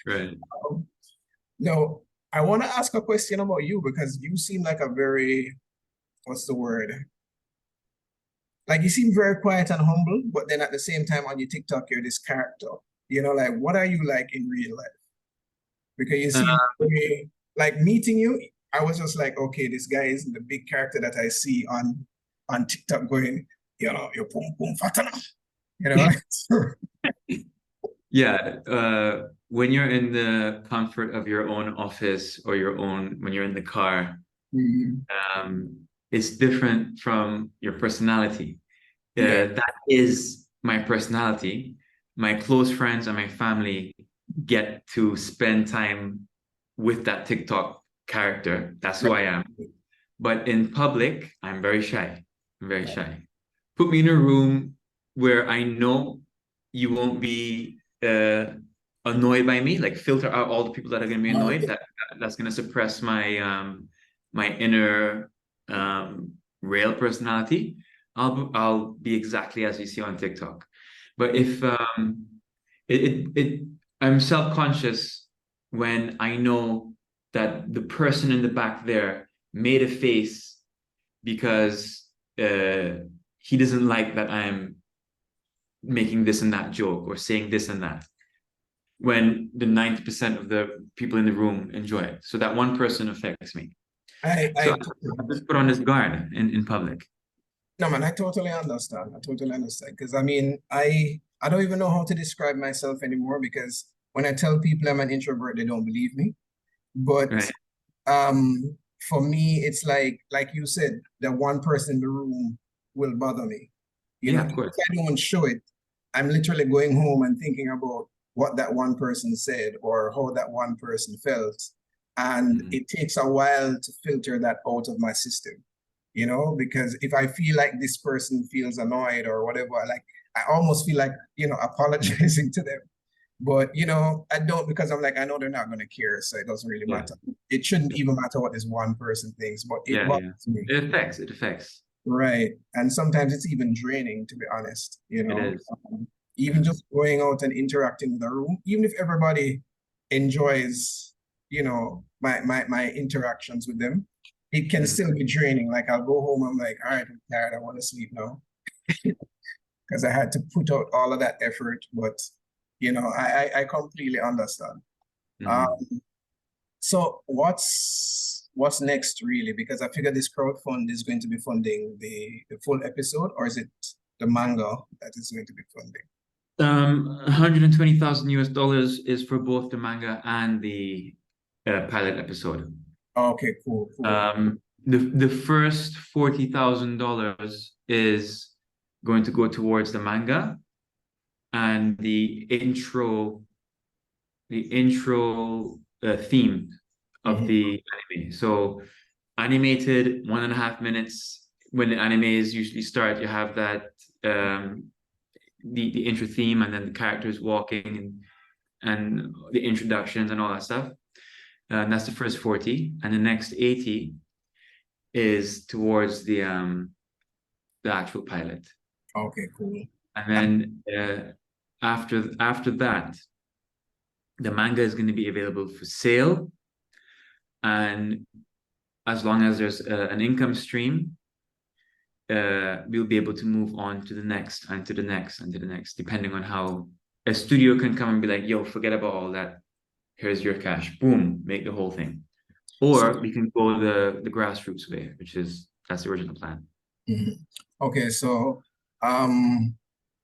Right. Now, I want to ask a question about you because you seem like a very, what's the word? Like you seem very quiet and humble, but then at the same time on your TikTok, you're this character. You know, like what are you like in real life? Because you seem very, like meeting you, I was just like, okay, this guy is the big character that I see on TikTok going, you know, you're boom boom fatana. You know, Yeah, when you're in the comfort of your own office or your own, when you're in the car, Mhm. it's different from your personality. Yeah. That is my personality. My close friends and my family get to spend time with that TikTok character. That's who I am. But in public, I'm very shy. I'm very shy. Put me in a room where I know you won't be annoyed by me, like filter out all the people that are going to be annoyed. That's going to suppress my inner real personality. I'll be exactly as you see on TikTok. But if I'm self-conscious when I know that the person in the back there made a face because he doesn't like that I'm making this and that joke or saying this and that, when the 90% of the people in the room enjoy it. So that one person affects me. So I I just put on this guard in public. No, man, I totally understand. I totally understand. Because I mean, I don't even know how to describe myself anymore because when I tell people I'm an introvert, they don't believe me. But Right. for me, it's like you said, the one person in the room will bother me. You know, Yeah, of if course. I don't show it, I'm literally going home and thinking about what that one person said or how that one person felt. And Mhm. it takes a while to filter that out of my system, you know, because if I feel like this person feels annoyed or whatever, like I almost feel like, you know, apologizing to them. But, you know, I don't because I'm like, I know they're not going to care. So it doesn't really Yeah. matter. It shouldn't even matter what this one person thinks, but it Yeah, bothers yeah. me. It affects. It affects. Right. And sometimes it's even draining, to be honest, you It know. is. Even Yeah. just going out and interacting with the room, even if everybody enjoys, you know, my interactions with them, it can Mhm. still be draining. Like I'll go home, I'm like, all right, I'm tired, I want to sleep now. Because I had to put out all of that effort. But you know, I completely understand. Mhm. Um, so what's next really? Because I figure this crowdfund is going to be funding the full episode, or is it the manga that is going to be funding? 120,000 US dollars is for both the manga and the pilot episode. Okay, cool, cool. The first $40,000 is going to go towards the manga, and the intro theme of Mhm. the anime. So animated 1.5 minutes. When the animes usually start, you have that the intro theme, and then the characters walking and the introductions and all that stuff. And that's the first 40, and the next 80 is towards the actual pilot. Okay, cool. And then after that, the manga is going to be available for sale, and as long as there's an income stream, we'll be able to move on to the next and to the next and to the next, depending on how a studio can come and be like, yo, forget about all that. Here's your cash. Boom, make the whole thing. So, Or we can go the grassroots way, that's the original plan. mhm. Okay, so um,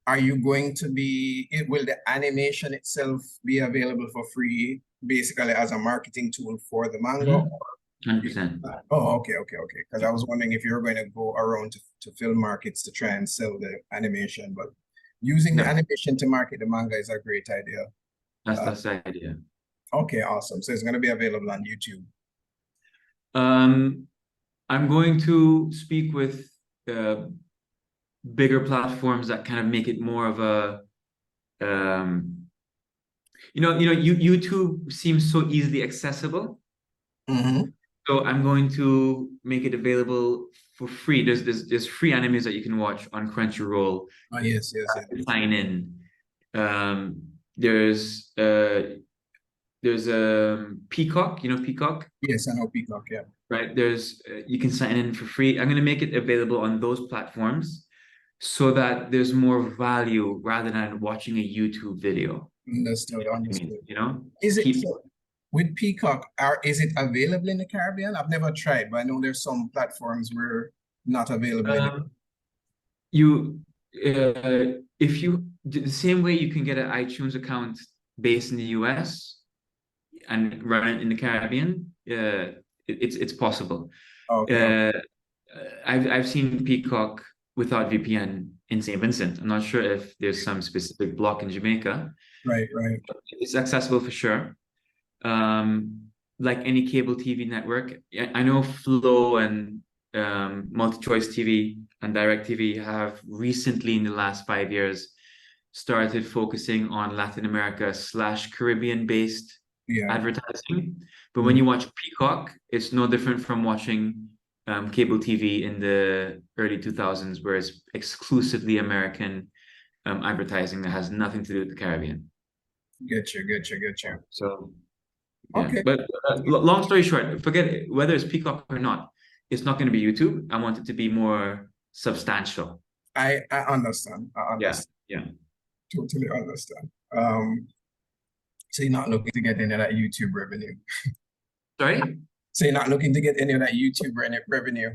are you going to be, will the animation itself be available for free, basically as a marketing tool for the manga? Mhm. 100%. Oh, okay, okay, okay. Because I was wondering if you're going to go around to film markets to try and sell the animation, but using the No, animation to market the manga is a great idea. that's Uh, that's the idea. okay, awesome. So it's going to be available on YouTube. Um, I'm going to speak with uh, bigger platforms that kind of make it more of a um, YouTube seems so easily accessible. Mm-hmm. So I'm going to make it available for free. There's free animes that you can watch on Crunchyroll. Oh, yes, yes, yes. Sign in. There's there's a Peacock, you know Peacock, Yes, I know Peacock, yeah. right? There's you can sign in for free. I'm gonna make it available on those platforms so that there's more value rather than watching a YouTube video. Understood, understood. You know, Is it keep so with Peacock, is it available in the Caribbean? I've never tried, but I know there's some platforms where not available in it. you if you the same way you can get an iTunes account based in the US and run it in the Caribbean, it's possible. Okay. I've seen Peacock without VPN in St. Vincent. I'm not sure if there's some specific block in Jamaica. Right, right. It's accessible for sure. Like any cable TV network, I know Flow and MultiChoice TV and Direct TV have recently, in the last 5 years, started focusing on Latin America / Caribbean based advertising. But when you watch Peacock, it's no different from watching cable TV in the early 2000s, where it's exclusively American advertising that has nothing to do with the Caribbean. Get you. So, yeah. Okay. But long story short, forget it, whether it's Peacock or not, it's not going to be YouTube. I want it to be more substantial. I understand. I understand. Yeah. Totally understand. So you're not looking to get any of that YouTube revenue. Sorry? So you're not looking to get any of that YouTube revenue.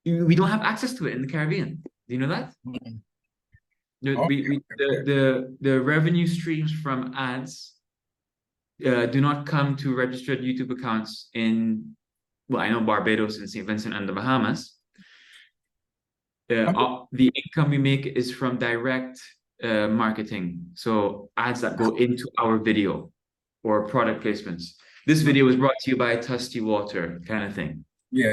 We don't have access to it in the Caribbean. Do you know that? The revenue streams from ads do not come to registered YouTube accounts in, well, I know Barbados and St. Vincent and the Bahamas. The income we make is from direct marketing. So ads that go into our video or product placements. This video was brought to you by Tusty Water, kind of thing. Yeah.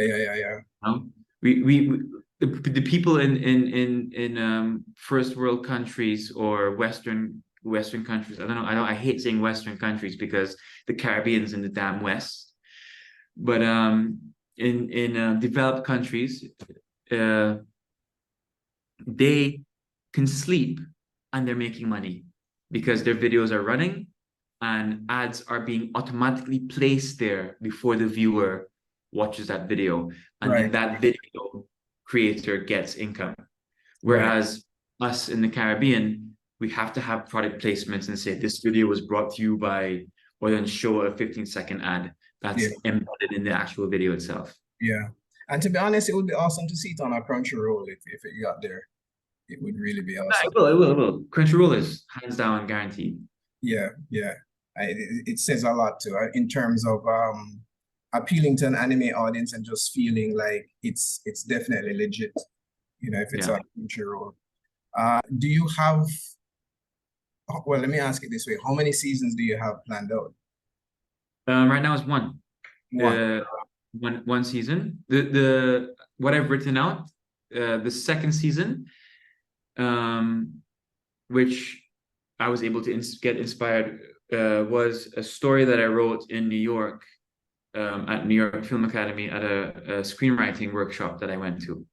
The people in first world countries or Western countries. I hate saying Western countries because the Caribbean's in the damn West. But in developed countries, they can sleep and they're making money because their videos are running and ads are being automatically placed there before the viewer watches that video, and then that video creator gets income. Whereas us in the Caribbean, we have to have product placements and say this video was brought to you by, or then show a 15-second ad that's embedded in the actual video itself. Yeah. And to be honest, it would be awesome to see it on a Crunchyroll if it got there. It would really be awesome. It will. Crunchyroll is hands down guaranteed. Yeah. It says a lot too in terms of appealing to an anime audience and just feeling like it's definitely legit, if it's on Crunchyroll. Do you have, well, let me ask it this way. How many seasons do you have planned out? Right now it's one. One season. The what I've written out, the second season, which I was able to get inspired, was a story that I wrote in New York, at New York Film Academy at a screenwriting workshop that I went to.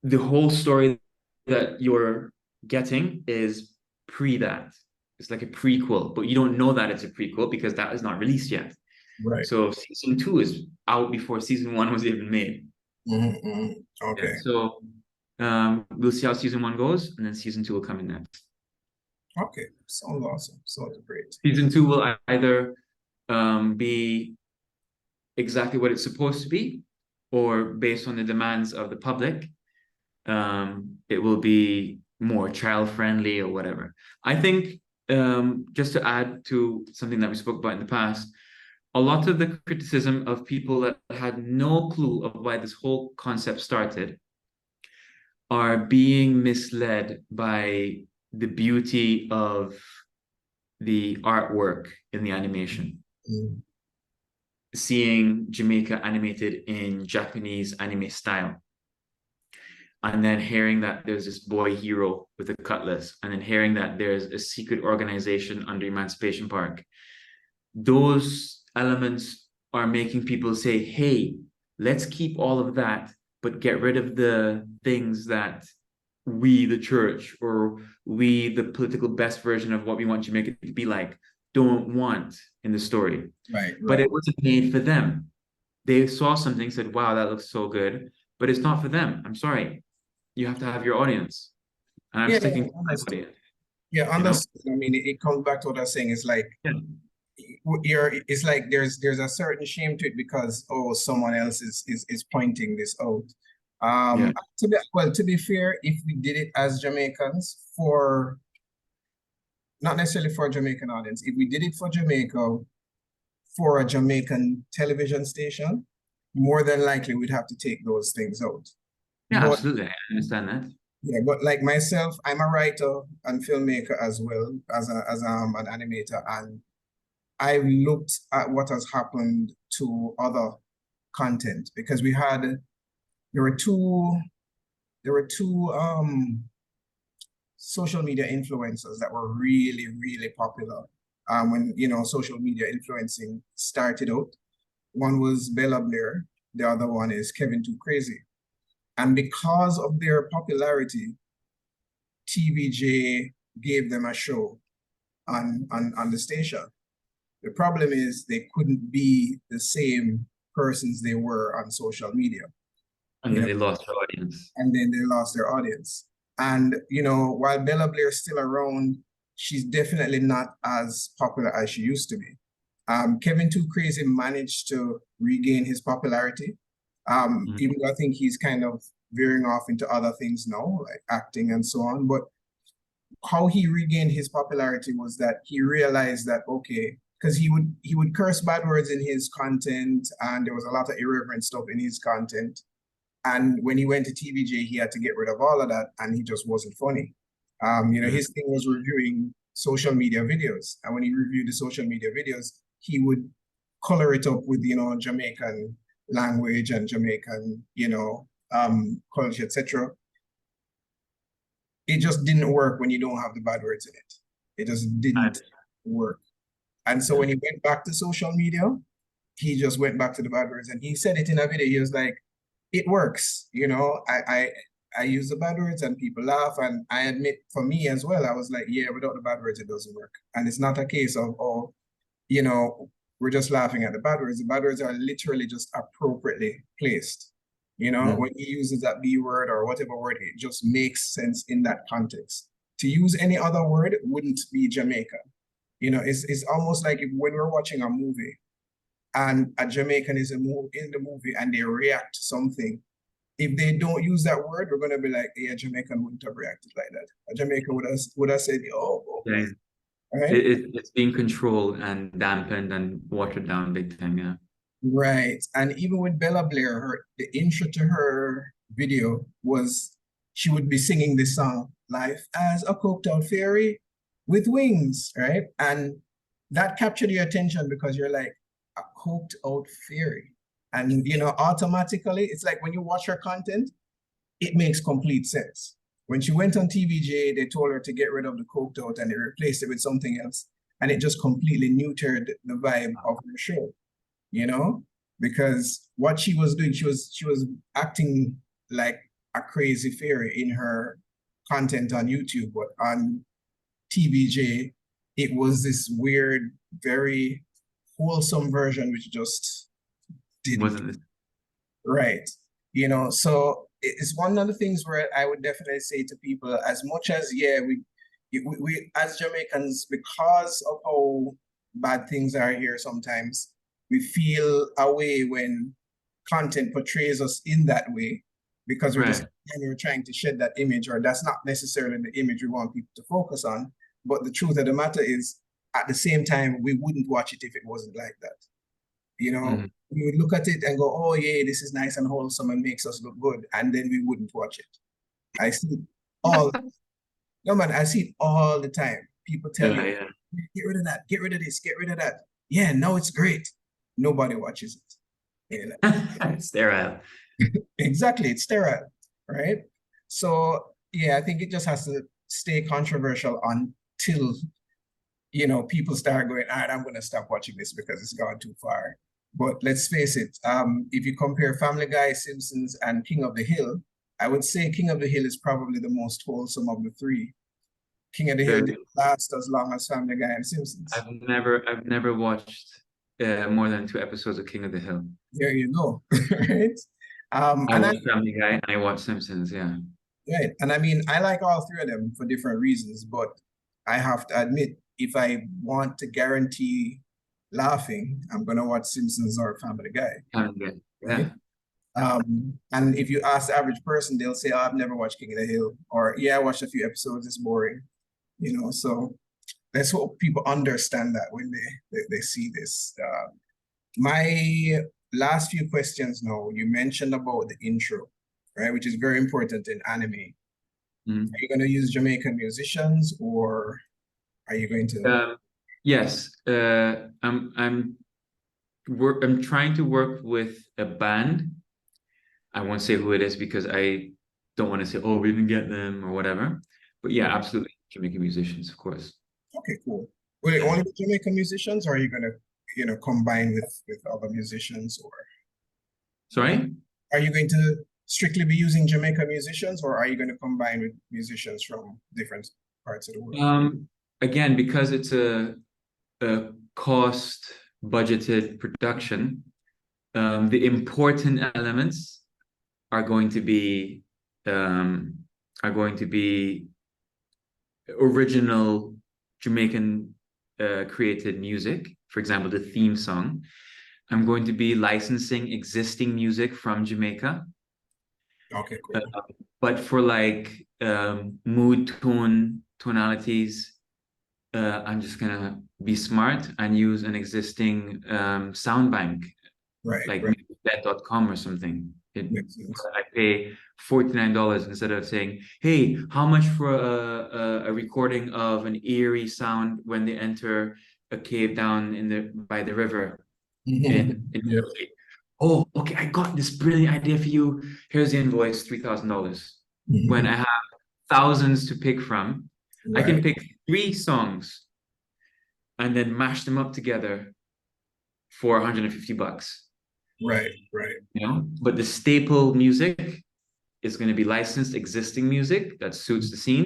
The whole story that you're getting is pre that. It's like a prequel, but you don't know that it's a prequel because that is not released yet. Right. So season 2 is out before season 1 was even made. Okay. Yeah, so we'll see how season 1 goes, and then season 2 will come in next. Okay, sounds awesome. Sounds great. Season 2 will either be exactly what it's supposed to be, or based on the demands of the public, it will be more child-friendly or whatever. I think, just to add to something that we spoke about in the past, a lot of the criticism of people that had no clue of why this whole concept started are being misled by the beauty of the artwork in the animation. Seeing Jamaica animated in Japanese anime style, and then hearing that there's this boy hero with a cutlass, and then hearing that there's a secret organization under Emancipation Park. Those elements are making people say, hey, let's keep all of that, but get rid of the things that we, the church, or we, the political best version of what we want Jamaica to be like, don't want in the story. Right, But right. it wasn't made for them. They saw something, said, wow, that looks so good, but it's not for them. I'm sorry. You have to have your audience. And I'm Yeah, sticking to my understood. audience, Yeah, you know? understood. I mean, it comes back to what I was saying. It's like Yeah. it's like there's a certain shame to it because someone else is pointing this out. Yeah. To be fair, if we did it as Jamaicans for not necessarily for a Jamaican audience, if we did it for Jamaica for a Jamaican television station, more than likely we'd have to take those things out. Yeah, But absolutely. I understand that. yeah, but like myself, I'm a writer and filmmaker as well as an animator, and I've looked at what has happened to other content because there were two there were two social media influencers that were really, really popular when social media influencing started out. One was Bella Blair, the other one is Kevin Too Crazy. And because of their popularity, TVJ gave them a show on the station. The problem is they couldn't be the same persons they were on social media. And then they lost their audience. And then they lost their audience. And, while Bella Blair is still around, she's definitely not as popular as she used to be. Kevin Too Crazy managed to regain his popularity, even though I think he's kind of veering off into other things now, like acting and so on. But how he regained his popularity was that he realized that, okay, because he would curse bad words in his content, and there was a lot of irreverent stuff in his content. And when he went to TVJ, he had to get rid of all of that, and he just wasn't funny. His thing was reviewing social media videos, and when he reviewed the social media videos, he would color it up with Jamaican language and Jamaican culture, etc. It just didn't work when you don't have the bad words in it. It just didn't work. And so when he went back to social media, he just went back to the bad words, and he said it in a video. He was like, it works, I use the bad words and people laugh. And I admit for me as well, I was like, yeah, without the bad words, it doesn't work. And it's not a case of, we're just laughing at the bad words. The bad words are literally just appropriately placed. When he uses that B word or whatever word, it just makes sense in that context. To use any other word wouldn't be Jamaican. It's almost like when we're watching a movie, and a Jamaican is in the movie and they react to something. If they don't use that word, we're going to be like, yeah, a Jamaican wouldn't have reacted like that. A Jamaican would have said, oh. Yeah. Right? It's being controlled and dampened and watered down big time, yeah. Right. And even with Bella Blair, the intro to her video was she would be singing this song, Life as a Coked Out Fairy with Wings, right? And that captured your attention because you're like, a coked out fairy. And automatically it's like when you watch her content, it makes complete sense. When she went on TVJ, they told her to get rid of the coked out and they replaced it with something else, and it just completely neutered the vibe of her show, because what she was doing, she was acting like a crazy fairy in her content on YouTube, but on TVJ it was this weird, very wholesome version, which just didn't. Right. So it's one of the things where I would definitely say to people, as much as, yeah, we as Jamaicans, because of how bad things are here sometimes, we feel a way when content portrays us in that way, because we're trying to shed that image, or that's not necessarily the image we want people to focus on. But the truth of the matter is, at the same time, we wouldn't watch it if it wasn't like that. We would look at it and go, oh yeah, this is nice and wholesome and makes us look good. And then we wouldn't watch it. I see I see it all the time. People tell me, get rid of that, get rid of this, get rid of that. Yeah, no, it's great. Nobody watches it. It's sterile. Exactly, it's sterile, right? So yeah, I think it just has to stay controversial until people start going, all right, I'm going to stop watching this because it's gone too far. But let's face it, if you compare Family Guy, Simpsons, and King of the Hill, I would say King of the Hill is probably the most wholesome of the three. King of the Hill didn't last as long as Family Guy and Simpsons. I've never watched more than 2 episodes of King of the Hill. There you go, right? I And watch Family Guy and I watch Simpsons, yeah. right. And I mean, I like all three of them for different reasons, but I have to admit, if I want to guarantee laughing, I'm gonna watch Simpsons or Family Guy. Family Guy, yeah. Right? And if you ask the average person, they'll say, oh, I've never watched King of the Hill, or yeah, I watched a few episodes, it's boring. You know, so let's hope people understand that when they see this. My last few questions now, you mentioned about the intro, right, which is very important in anime. Mhm. Are you going to use Jamaican musicians, or are you going to? Yes, I'm trying to work with a band. I won't say who it is because I don't want to say, oh, we didn't get them or whatever. But yeah, absolutely, Jamaican musicians, of course. Okay, cool. Will it only be Jamaican musicians, or are you going to, you know, combine with other musicians, or? Sorry? Are you going to strictly be using Jamaican musicians, or are you going to combine with musicians from different parts of the world? Again, because it's a cost budgeted production, the important elements are going to be original Jamaican created music. For example, the theme song. I'm going to be licensing existing music from Jamaica. Okay, cool. But for like mood tonalities, I'm just gonna be smart and use an existing sound bank, Right, like right. bet.com or something. Makes sense. I pay $49 instead of saying, hey, how much for a recording of an eerie sound when they enter a cave down by the river in Yeah. Oh, okay, I got this brilliant idea for you. Here's the invoice, $3,000. When I have thousands to pick from, I can Right. pick 3 songs and then mash them up together for $150. Right, right. You know, but the staple music is going to be licensed existing music that suits the scene,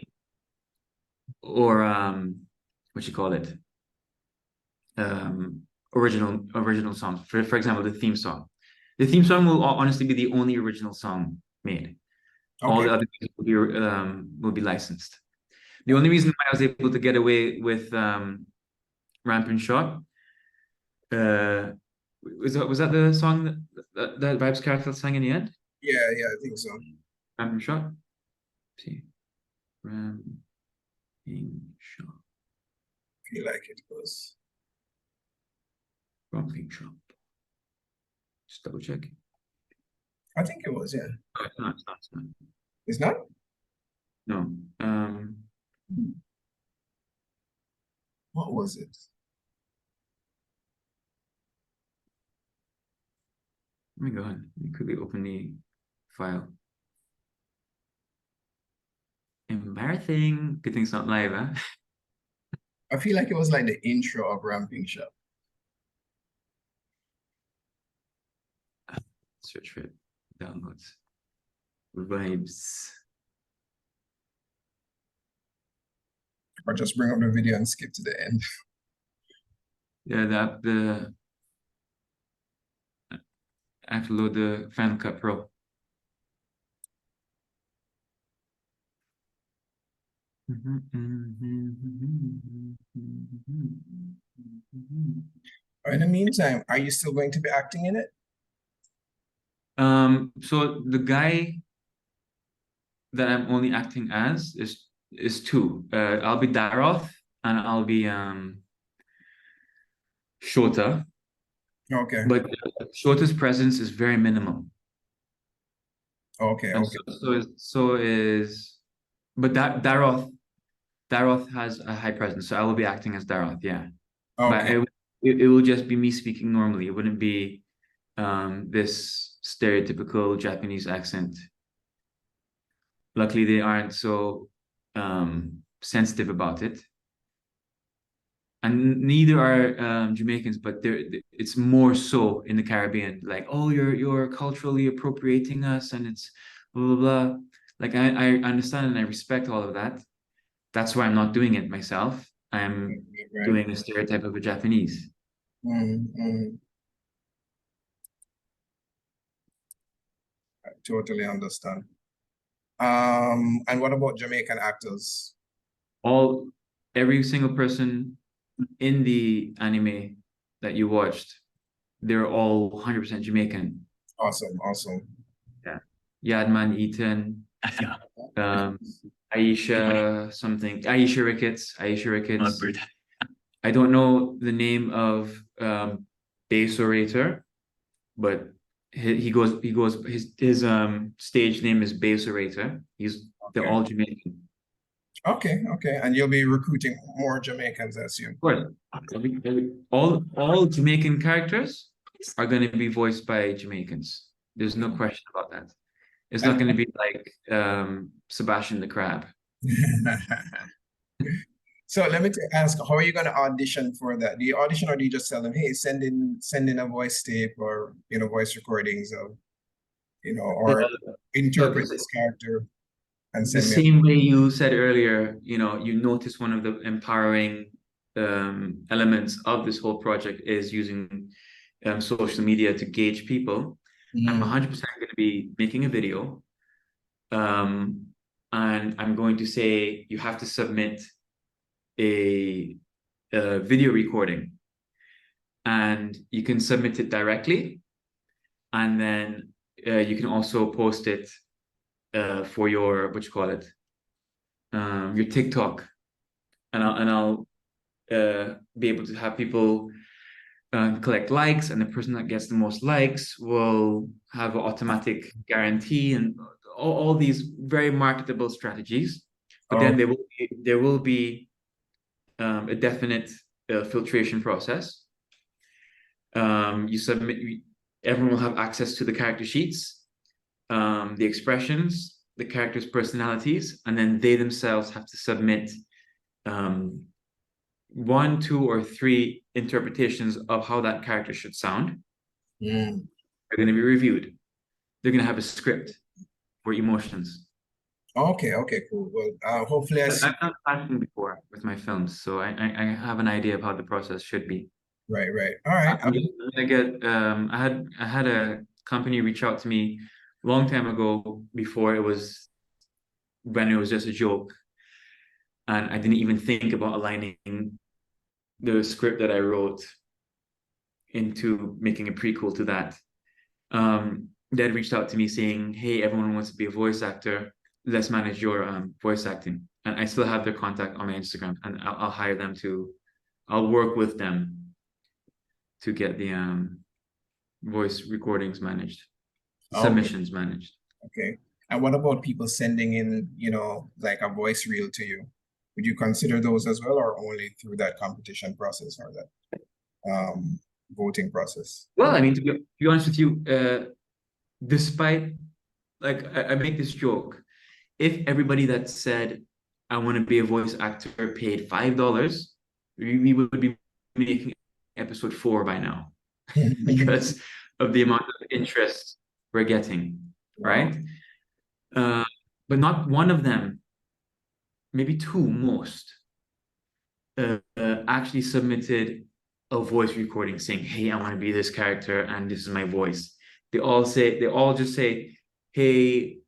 or what you call it, original songs. For example, the theme song. The theme song will honestly be the only original song made. All the other music will be licensed. The only reason why I was able to get away with Rampant Shot, was that the song that Vibes Cartel sang in the end? Yeah, I think so. Rampant Shot. Let's see, Rampant Shot. I feel like it was. Rampant Shot. Just double check. I think it was, yeah. No, it's not. It's not. It's not? No. What was it? Let me go ahead. Let me quickly open the file. Embarrassing. Good thing it's not live, huh? I feel like it was like the intro of Ramping Shop. Search for it. Downloads. Vibes. Or just bring up the video and skip to the end. Yeah, I have to load the Final Cut Pro. In the meantime, are you still going to be acting in it? So the guy that I'm only acting as is 2. I'll be Daroth and I'll be Shota. Okay. But Shota's presence is very minimal. Okay. And but Daroth has a high presence, so I will be acting as Daroth, yeah. Okay. But it will just be me speaking normally. It wouldn't be this stereotypical Japanese accent. Luckily, they aren't so sensitive about it. And neither are Jamaicans, but it's more so in the Caribbean. Like, oh, you're culturally appropriating us, and it's blah, blah, blah. Like I understand and I respect all of that. That's why I'm not doing it myself. I'm Right. doing a stereotype of a Japanese. I totally understand. And what about Jamaican actors? Every single person in the anime that you watched, they're all 100% Jamaican. Awesome, awesome. Yeah. Yadman Eaton, Aisha Ricketts. I don't know the name of bass orator, but his stage name is bass orator. They're all Jamaican. Okay. And you'll be recruiting more Jamaicans, I assume. Of course. All Jamaican characters are going to be voiced by Jamaicans. There's no question about that. It's not going to be like Sebastian the Crab. So let me ask, how are you going to audition for that? Do you audition or do you just tell them, hey, send in a voice tape or voice recordings of or interpret this character and send the me same way you said earlier, you notice one of the empowering elements of this whole project is using social media to gauge people. I'm 100% going to be making a video, and I'm going to say you have to submit a video recording, and you can submit it directly, and then you can also post it for your your TikTok, and I'll be able to have people collect likes, and the person that gets the most likes will have an automatic guarantee, and all these very marketable strategies. But then there will be a definite filtration process. You submit, everyone will have access to the character sheets, the expressions, the characters' personalities, and then they themselves have to submit 1, 2, or 3 interpretations of how that character should sound. They're going to be reviewed. They're going to have a script for emotions. Okay, cool. Well, hopefully I've done acting before with my films, so I have an idea of how the process should be. Right. All right. I had a company reach out to me a long time ago when it was just a joke, and I didn't even think about aligning the script that I wrote into making a prequel to that. They had reached out to me saying, hey, everyone wants to be a voice actor. Let's manage your voice acting. And I still have their contact on my Instagram, and I'll hire them I'll work with them to get the voice recordings managed, submissions managed. Okay. And what about people sending in, like a voice reel to you? Would you consider those as well, or only through that competition process or that voting process? Well, I mean, to be honest with you, despite, like, I make this joke, if everybody that said, I want to be a voice actor paid $5, we would be making episode 4 by now because of the amount of interest we're getting, right? But not one of them, maybe 2 most, actually submitted a voice recording saying, hey, I want to be this character and this is my voice. They all just say, hey,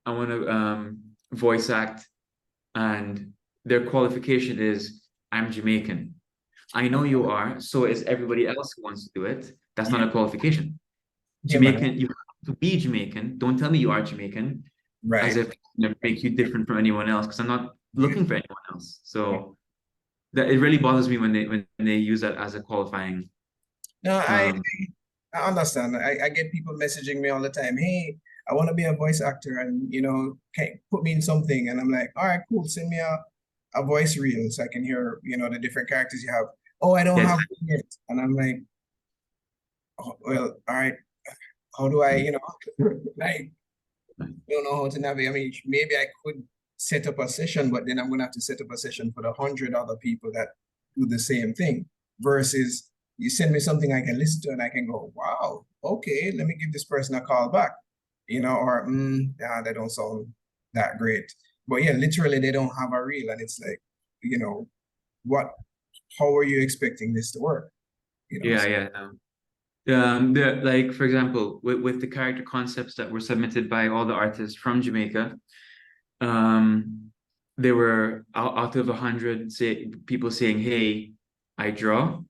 I want to voice act, and their qualification is, I'm Jamaican. I know you are, so is everybody else who wants to do it. That's not a qualification. Jamaican, you have to be Jamaican. Don't tell me you are Jamaican, right? As if it make you different from anyone else, because I'm not looking for anyone else. So that it really bothers me when they use that as a qualifying. No, I understand. I get people messaging me all the time. Hey, I want to be a voice actor, and can put me in something. And I'm like, all right, cool. Send me a voice reel so I can hear the different characters you have. Oh, I don't have it. And I'm like, oh, well, all right. How do I, like, don't know how to navigate. I mean, maybe I could set up a session, but then I'm gonna have to set up a session for the 100 other people that do the same thing. Versus you send me something I can listen to and I can go, wow, okay, let me give this person a call back. or yeah, they don't sound that great. But yeah, literally they don't have a reel, and it's like, what, how are you expecting this to work? Yeah, So, yeah. Like for example, with the character concepts that were submitted by all the artists from Jamaica, there were out of 100 people saying, "Hey, I draw."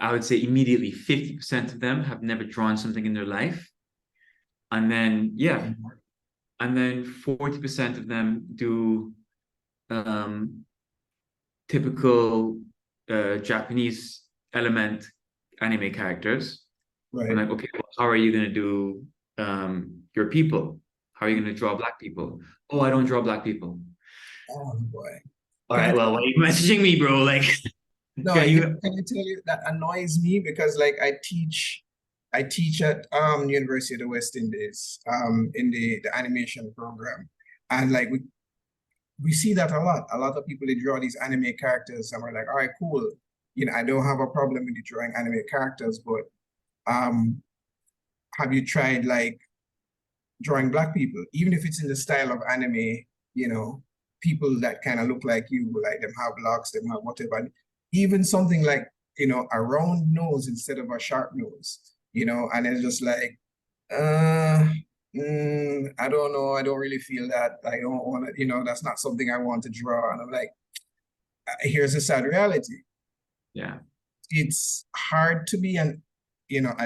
I would say immediately 50% of them have never drawn something in their life, and then yeah, and then 40% of them do typical Japanese element anime characters. I'm right. like, okay, well, how are you going to do your people? How are you going to draw black people? Oh, I don't draw black people. Oh boy. All Can I right, well, why are you messaging me, bro? Like, No, can you? can I tell you that annoys me because like I teach at University of the West Indies in the animation program. And like we see that a lot. A lot of people they draw these anime characters and we're like, all right, cool. I don't have a problem with you drawing anime characters, but have you tried like drawing black people? Even if it's in the style of anime, people that kind of look like you, like them have locks, them have whatever. Even something like, a round nose instead of a sharp nose, and it's just like, I don't know. I don't really feel that. I don't want to, that's not something I want to draw. And I'm like, here's the sad reality. Yeah, It's hard to be a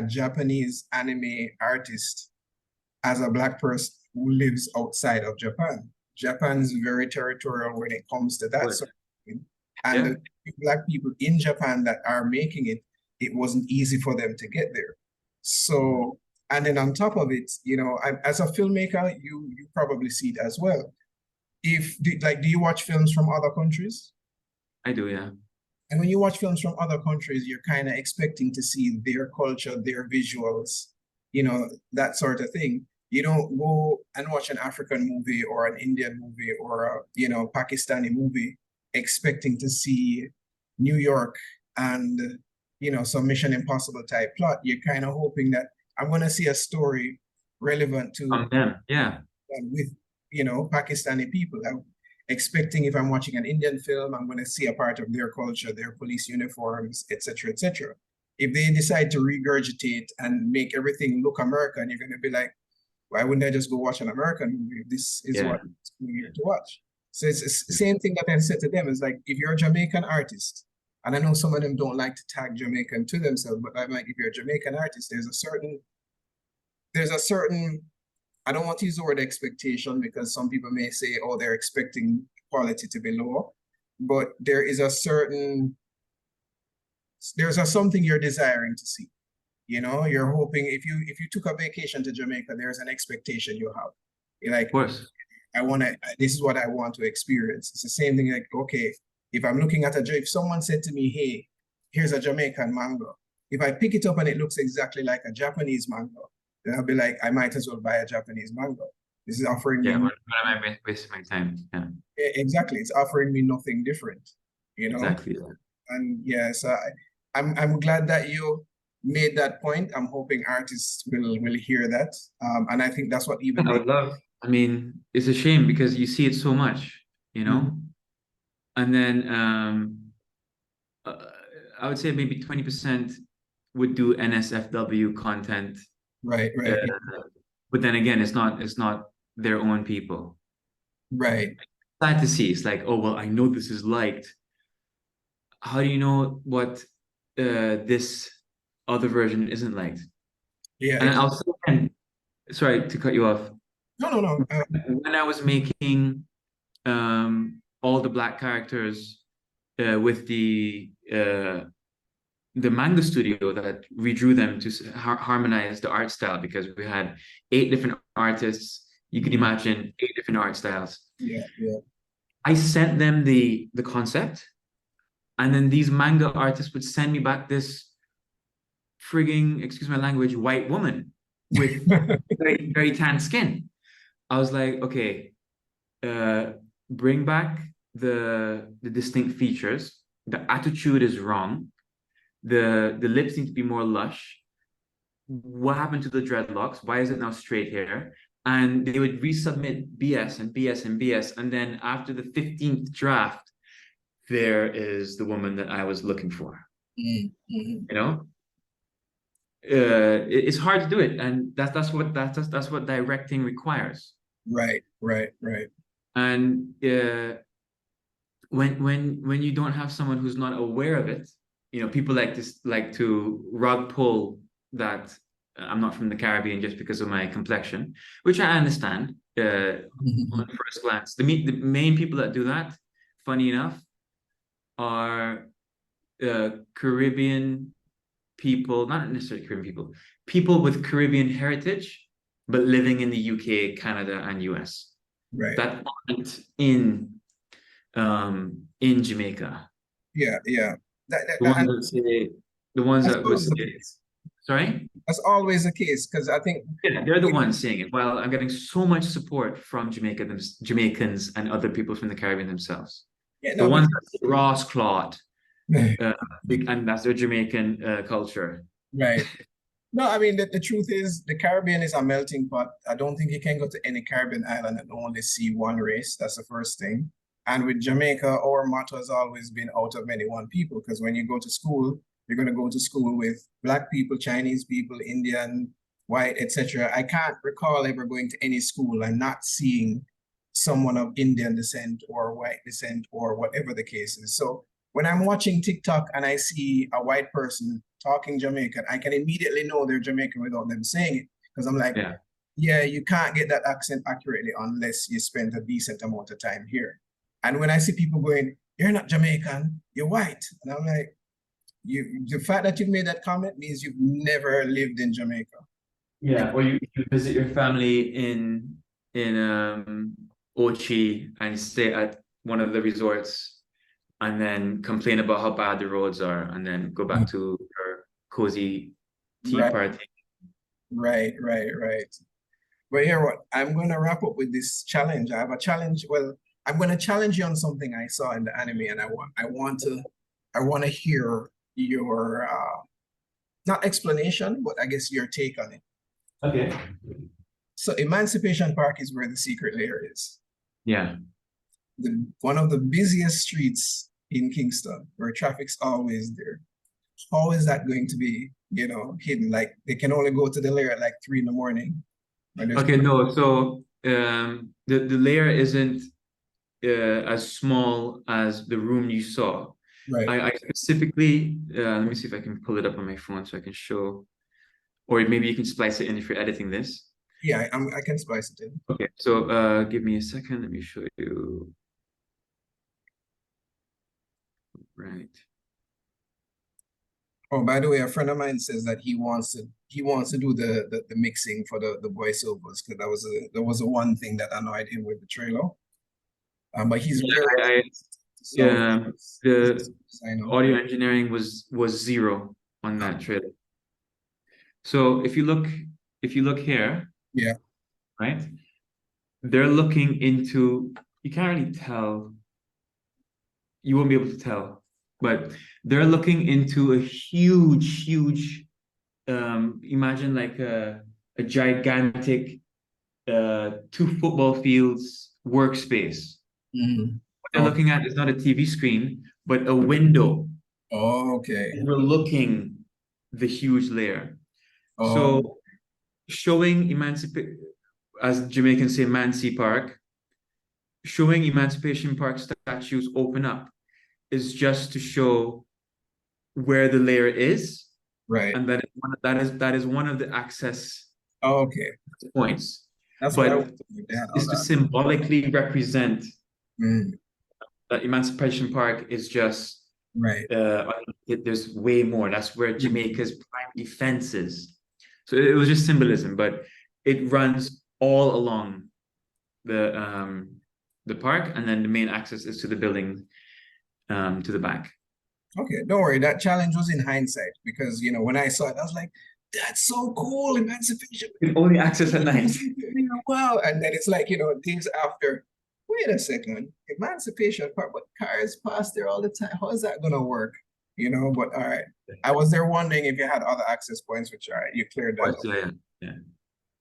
Japanese anime artist as a black person who lives outside of Japan. Japan's very territorial when it comes to that sort of thing. And yeah. the black people in Japan that are making it, it wasn't easy for them to get there. So, and then on top of it, as a filmmaker, you probably see it as well. Do you watch films from other countries? I do, yeah. And when you watch films from other countries, you're kind of expecting to see their culture, their visuals, that sort of thing. You don't go and watch an African movie or an Indian movie or Pakistani movie expecting to see New York and, some Mission Impossible type plot. You're kind of hoping that I'm going to see a story relevant to Them, yeah. with, Pakistani people. I'm expecting if I'm watching an Indian film, I'm going to see a part of their culture, their police uniforms, etc., etc. If they decide to regurgitate and make everything look American, you're going to be like, why wouldn't I just go watch an American movie? This is what I'm here to watch. So it's the same thing that I said to them. Is like, if you're a Jamaican artist, and I know some of them don't like to tag Jamaican to themselves, but I'm like, if you're a Jamaican artist, there's a certain, I don't want to use the word expectation because some people may say, oh, they're expecting quality to be low, but there's something you're desiring to see. You're hoping if you took a vacation to Jamaica, there's an expectation you have. You're like, Of course. this is what I want to experience. It's the same thing like, okay, if I'm looking at if someone said to me, hey, here's a Jamaican mango. If I pick it up and it looks exactly like a Japanese mango, then I'll be like, I might as well buy a Japanese mango. This is offering me. Yeah, what am I wasting my time? Yeah. Exactly. It's offering me nothing different, Exactly. And yeah, so I'm glad that you made that point. I'm hoping artists will hear that. And I think that's what even I would love. I mean, it's a shame because you see it so much, and then I would say maybe 20% would do NSFW content. Right. But then again, it's not their own people. Right. Sad to see. It's like, oh well, I know this is liked. How do you know what this other version isn't liked? Yeah. And I'll say, sorry to cut you off. No. When I was making all the black characters with the manga studio that redrew them to harmonize the art style because we had 8 different artists. You can imagine 8 different art styles. Yeah. I sent them the concept, and then these manga artists would send me back this frigging, excuse my language, white woman with very, very tan skin. I was like, okay, bring back the distinct features. The attitude is wrong. The lips need to be more lush. what happened to the dreadlocks? Why is it now straight hair? And they would resubmit BS and BS and BS. And then after the 15th draft, there is the woman that I was looking for. Mm-hmm. You know, it's hard to do it, and that's what directing requires. Right. And when you don't have someone who's not aware of it, you know, people like to rug pull that I'm not from the Caribbean just because of my complexion, which I understand on first glance. The main people that do that, funny enough, are Caribbean people, not necessarily Caribbean people with Caribbean heritage, but living in the UK, Canada, and US. Right. That aren't in Jamaica. Yeah. The ones that would say, sorry? That's always the case, because I think they're the ones saying it. Well, I'm getting so much support from Jamaicans and other people from the Caribbean themselves. Yeah, the ones that say Ross Claude, and that's their Jamaican culture. Right. No, I mean, the truth is the Caribbean is a melting pot. I don't think you can go to any Caribbean island and only see one race. That's the first thing. And with Jamaica, our motto has always been out of many one people, because when you go to school, you're going to go to school with Black people, Chinese people, Indian, white, etc. I can't recall ever going to any school and not seeing someone of Indian descent or white descent or whatever the case is. So when I'm watching TikTok and I see a white person talking Jamaican, I can immediately know they're Jamaican without them saying it, because I'm like, yeah, you can't get that accent accurately unless you spend a decent amount of time here. And when I see people going, you're not Jamaican, you're white. And I'm like, the fact that you've made that comment means you've never lived in Jamaica. Yeah, or you visit your family in Ochi and stay at one of the resorts and then complain about how bad the roads are and then go back to your cozy tea party. Right. But here what, I'm going to wrap up with this challenge. I have a challenge. Well, I'm going to challenge you on something I saw in the anime, and I want to hear your not explanation, but I guess your take on it. Okay. So Emancipation Park is where the secret lair is. Yeah. One of the busiest streets in Kingston, where traffic's always there. How is that going to be, hidden? Like they can only go to the lair at like 3 in the morning. Okay, no. So the lair isn't as small as the room you saw. Right. I specifically, let me see if I can pull it up on my phone so I can show, or maybe you can splice it in if you're editing this. Yeah, I can splice it in. Okay, so give me a second. Let me show you. Right. Oh, by the way, a friend of mine says that he wants to do the mixing for the voiceovers, because that was the one thing that annoyed him with the trailer. But he's the audio engineering was 0 on that trailer. So if you look here, yeah, right, they're looking into, you can't really tell, you won't be able to tell, but they're looking into a huge imagine like a gigantic 2 football fields workspace. What they're looking at is not a TV screen, but a window. Oh, okay. We're looking the huge layer. Oh. So showing as Jamaicans say, Mansi Park, showing Emancipation Park statues open up is just to show where the layer is. Right. And that is one of the access points. That's but it's to symbolically represent that Emancipation Park is just right. There's way more. That's where Jamaica's prime defense is. So it was just symbolism, but it runs all along the park, and then the main access is to the building to the back. Okay, don't worry. That challenge was in hindsight, because when I saw it, I was like, "That's so cool, Emancipation." Only access at night. Wow, and then it's like days after. Wait a second, Emancipation Park, but cars pass there all the time. How is that gonna work? you know, but all right. I was there wondering if you had other access points, which all right, you cleared that up. Yeah.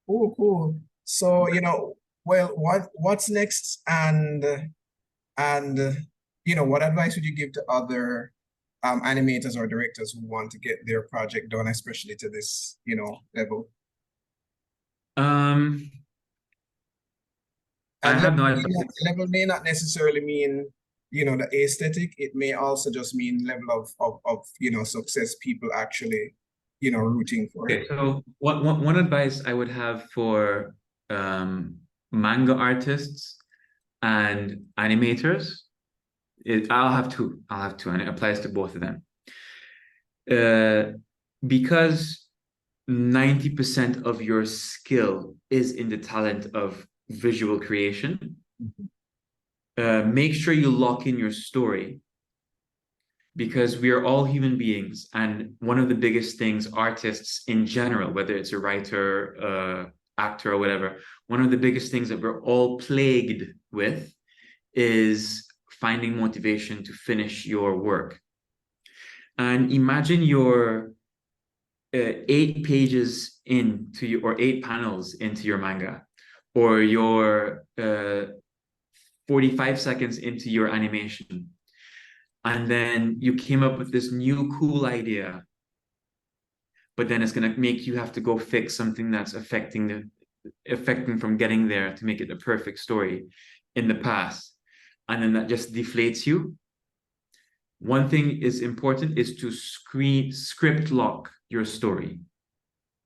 Cool, cool. So, you know, well, what's next? And you know, what advice would you give to other animators or directors who want to get their project done, especially to this, you know, level? I And have no level may not necessarily mean, you know, the aesthetic. It may also just mean level of you know, success people actually, you know, rooting for it. Okay, so one advice I would have for manga artists and animators is I'll have two, and it applies to both of them. Because 90% of your skill is in the talent of visual creation, make sure you lock in your story, because we are all human beings. And one of the biggest things artists in general, whether it's a writer, actor or whatever, one of the biggest things that we're all plagued with is finding motivation to finish your work. And imagine you're 8 pages into your, or 8 panels into your manga, or you're 45 seconds into your animation, and then you came up with this new cool idea, but then it's going to make you have to go fix something that's affecting from getting there to make it the perfect story in the past, and then that just deflates you. One thing is important is to script lock your story.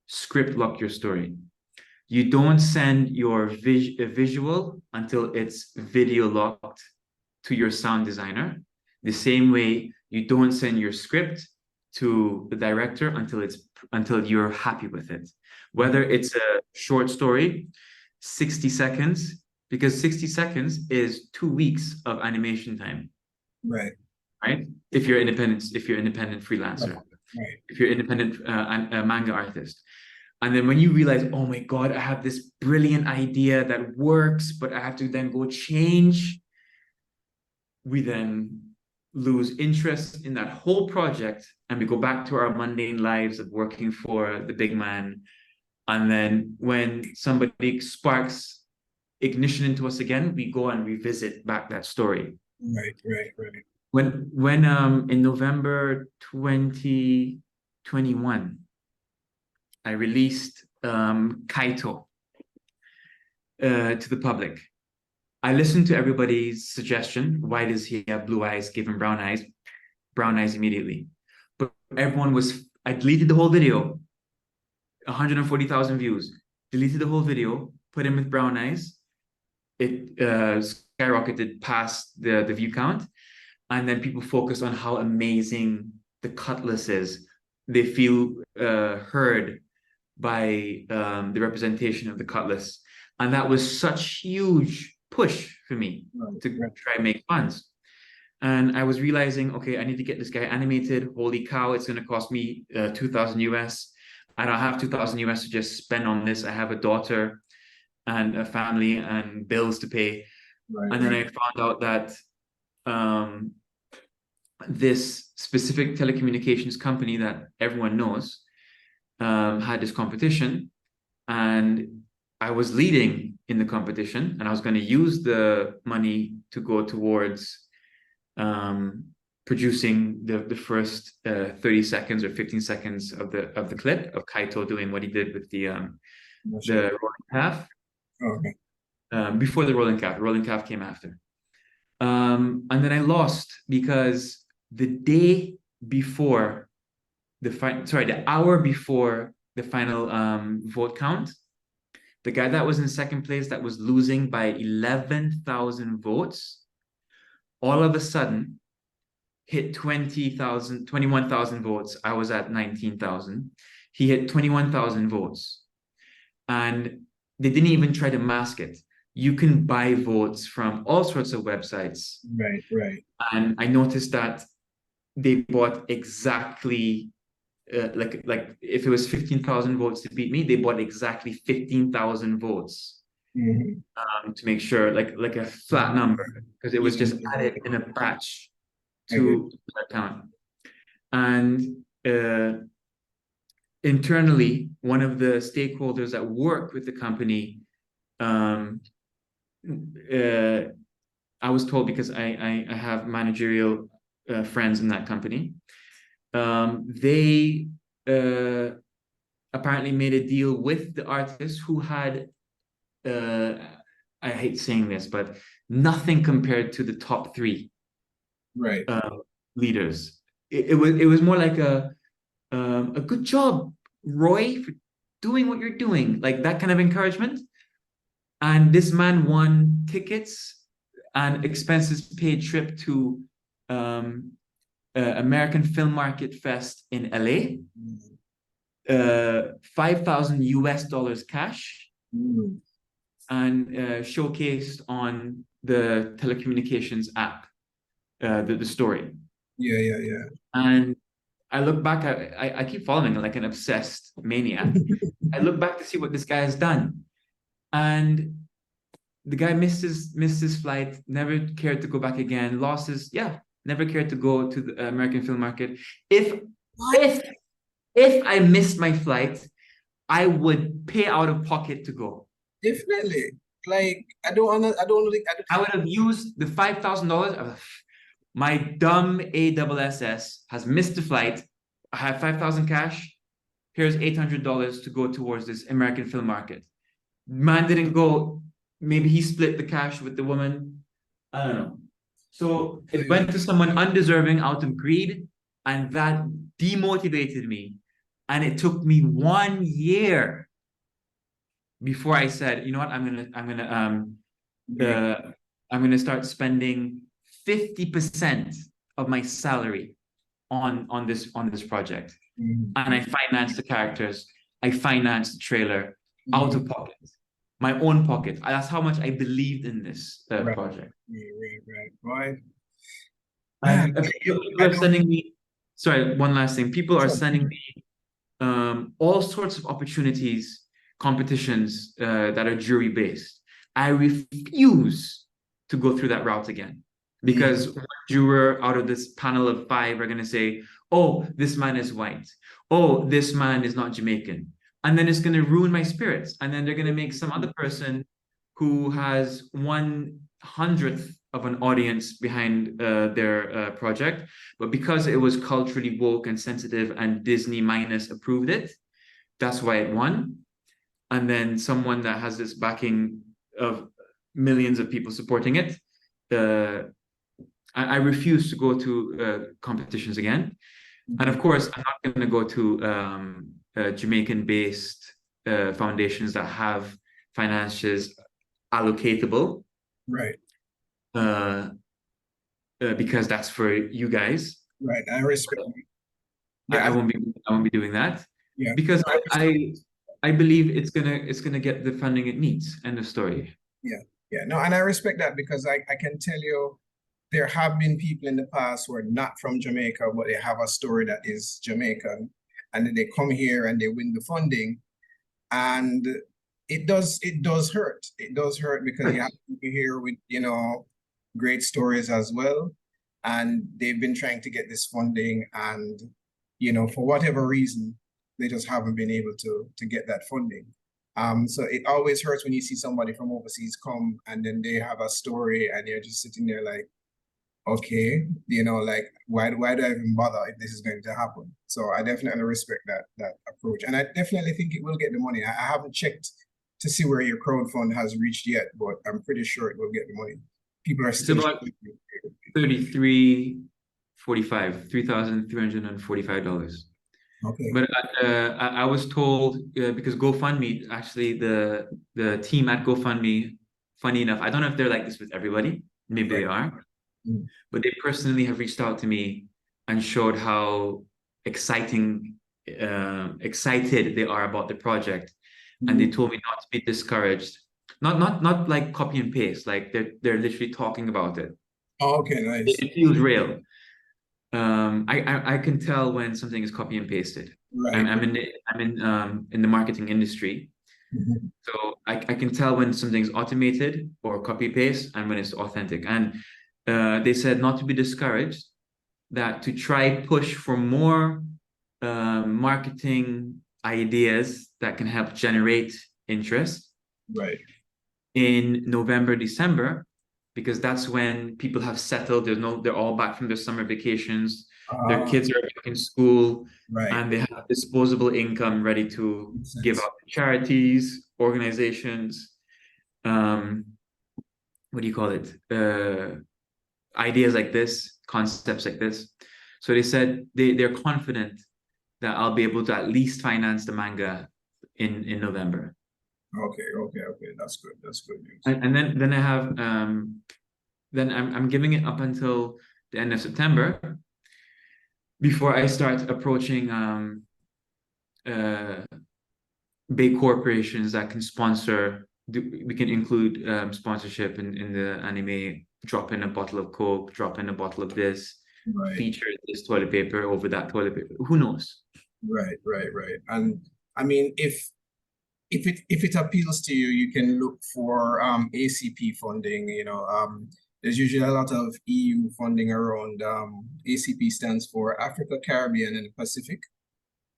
Script lock your story. You don't send your visual until it's video locked to your sound designer. The same way you don't send your script to the director until you're happy with it. Whether it's a short story, 60 seconds, because 60 seconds is 2 weeks of animation time. Right. Right? If you're independent freelancer, right. If you're independent manga artist. And then when you realize, oh my God, I have this brilliant idea that works, but I have to then go change, we then lose interest in that whole project, and we go back to our mundane lives of working for the big man. And then when somebody sparks ignition into us again, we go and revisit back that story. Right. When in November 2021, I released Kaito to the public. I listened to everybody's suggestion. Why does he have blue eyes? Give him brown eyes. Brown eyes immediately. But everyone was, I deleted the whole video. 140,000 views. Deleted the whole video, put him with brown eyes. It skyrocketed past the view count. And then people focus on how amazing the cutlass is. They feel heard by the representation of the cutlass. And that was such huge push for me to try and make funds. And I was realizing, okay, I need to get this guy animated. Holy cow, it's going to cost me 2,000 US. I don't have 2,000 US to just spend on this. I have a daughter and a family and bills to pay. And then I found out that this specific telecommunications company that everyone knows had this competition, and I was leading in the competition, and I was going to use the money to go towards producing the first 30 seconds or 15 seconds of the clip of Kaito doing what he did with the rolling calf. Okay. Before the rolling calf came after. And then I lost because the hour before the final vote count, the guy that was in second place that was losing by 11,000 votes, all of a sudden hit 21,000 votes. I was at 19,000. He hit 21,000 votes. And they didn't even try to mask it. You can buy votes from all sorts of websites. Right. And I noticed that they bought exactly like if it was 15,000 votes to beat me, they bought exactly 15,000 votes to make sure, like a flat number, because it was just added in a batch to the account. And internally, one of the stakeholders that work with the company, I was told, because I have managerial friends in that company, they apparently made a deal with the artist who had, I hate saying this, but nothing compared to the top three Right. leaders. It was more like a good job, Roy, for doing what you're doing, like that kind of encouragement. And this man won tickets and expenses paid trip to American Film Market Fest in LA, 5,000 US dollars cash, and showcased on the telecommunications app, the story. Yeah. And I look back at, I keep following like an obsessed maniac. I look back to see what this guy has done. And the guy missed his flight, never cared to go back again, never cared to go to the American Film Market. If I missed my flight, I would pay out of pocket to go. Definitely. Like, I don't think I would have used the $5,000. My dumb ASS has missed the flight. I have 5,000 cash. Here's $800 to go towards this American Film Market. Man didn't go. Maybe he split the cash with the woman. I don't know. So it went to someone undeserving out of greed, and that demotivated me. And it took me 1 year before I said, you know what, I'm gonna start spending 50% of my salary on this project. And I financed the characters, I financed the trailer out of pocket, my own pocket. That's how much I believed in this project. Right. And people are sending me, sorry, one last thing. People are sending me all sorts of opportunities, competitions that are jury based. I refuse to go through that route again, because one juror out of this panel of 5 are going to say, oh, this man is white. Oh, this man is not Jamaican. And then it's going to ruin my spirits. And then they're going to make some other person who has 1/100th of an audience behind their project, but because it was culturally woke and sensitive and Disney minus approved it, that's why it won. And then someone that has this backing of millions of people supporting it, I refuse to go to competitions again. And of course, I'm not going to go to Jamaican-based foundations that have finances allocatable. Right. Because that's for you guys. Right. I respect you. I won't be doing that. Yeah. Because I believe it's gonna get the funding it needs. End of story. Yeah. No, and I respect that, because I can tell you there have been people in the past who are not from Jamaica, but they have a story that is Jamaican, and then they come here and they win the funding, and it does hurt. It does hurt, because you have to hear with, great stories as well, and they've been trying to get this funding, and for whatever reason they just haven't been able to get that funding. So it always hurts when you see somebody from overseas come and then they have a story and you're just sitting there like, okay, like, why do I even bother if this is going to happen? So I definitely respect that approach, and I definitely think it will get the money. I haven't checked to see where your crowdfund has reached yet, but I'm pretty sure it will get the money. People are still about $3,345. Okay. But I was told, because GoFundMe, actually the team at GoFundMe, funny enough, I don't know if they're like this with everybody, maybe they are, but they personally have reached out to me and showed how excited they are about the project. And they told me not to be discouraged. Not like copy and paste, like they're literally talking about it. Oh, okay, nice. It feels real. I can tell when something is copy and pasted. Right. I'm in the marketing industry, so I can tell when something's automated or copy paste and when it's authentic. And they said not to be discouraged, that to try push for more marketing ideas that can help generate interest Right. in November, December, because that's when people have settled. They're all back from their summer vacations. Their kids are back in school, right. and they have disposable income ready to Makes give sense. out to charities, organizations. What do you call it? Ideas like this, concepts like this. So they said they're confident that I'll be able to at least finance the manga in November. Okay. That's good. That's good news. And then I have then I'm giving it up until the end of September before I start approaching big corporations that can sponsor. We can include sponsorship in the anime. Drop in a bottle of Coke, drop in a bottle of this, Right. feature this toilet paper over that toilet paper. Who knows? Right. And I mean, if it appeals to you, you can look for ACP funding. There's usually a lot of EU funding around. ACP stands for Africa, Caribbean, and Pacific,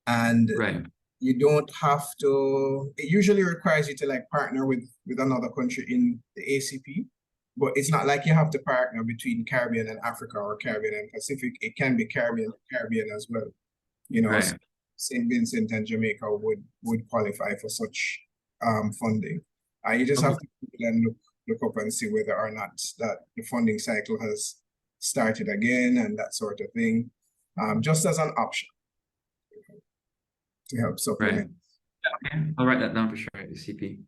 and Right. you don't have to. It usually requires you to like partner with another country in the ACP, but it's not like you have to partner between Caribbean and Africa or Caribbean and Pacific. It can be Caribbean as well. Right. St. Vincent and Jamaica would qualify for such funding. You just have to then look up and see whether or not that the funding cycle has started again and that sort of thing, just as an option to help supplement. Right. Okay. I'll write that down for sure. ACP.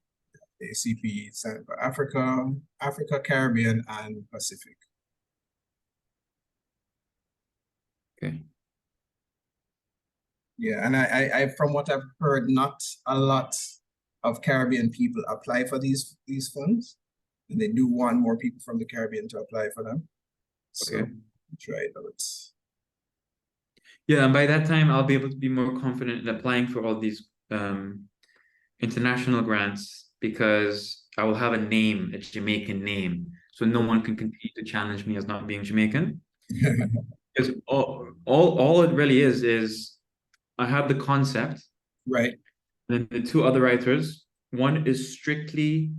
ACP stands for Africa, Caribbean, and Pacific. Okay. Yeah, and I from what I've heard, not a lot of Caribbean people apply for these funds, and they do want more people from the Caribbean to apply for them. So Okay. try it out. Yeah, and by that time I'll be able to be more confident in applying for all these international grants because I will have a name, a Jamaican name, so no one can continue to challenge me as not being Jamaican. Because all it really is I have the concept. Right. Then the two other writers, one is strictly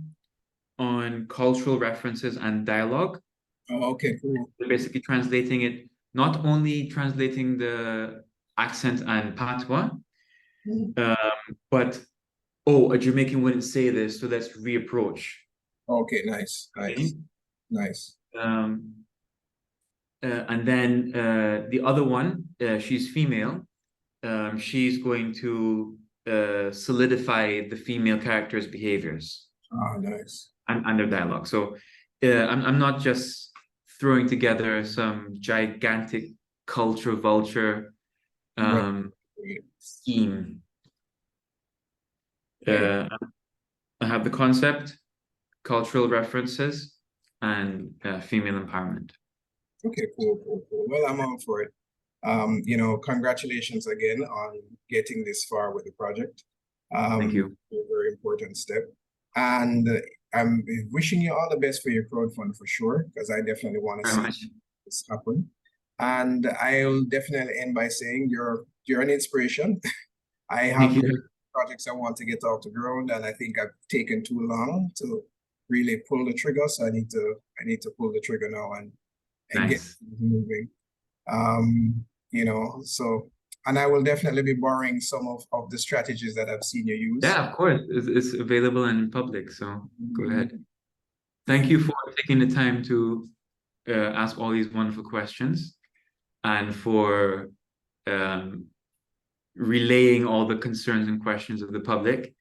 on cultural references and dialogue. Oh, okay, cool. They're basically translating it, not only translating the accent and patois, but a Jamaican wouldn't say this, so let's reapproach. Okay, nice. Okay? Nice. And then the other one, she's female. She's going to solidify the female characters' behaviors. Oh, nice. And their dialogue. So I'm not just throwing together some gigantic culture vulture scheme. I have the concept, cultural references, and female empowerment. Okay, cool. Well, I'm all for it. Congratulations again on getting this far with the project. Thank you. A very important step. And I'm wishing you all the best for your crowdfund for sure, because I definitely want to see this happen. And I'll definitely end by saying you're an inspiration. I have projects I want to get off the ground, and I think I've taken too long to really pull the trigger. So I need to pull the trigger now and get moving. And I will definitely be borrowing some of the strategies that I've seen you use. Yeah, of course. It's available in public, so go ahead. Thank you for taking the time to ask all these wonderful questions and for relaying all the concerns and questions of the public.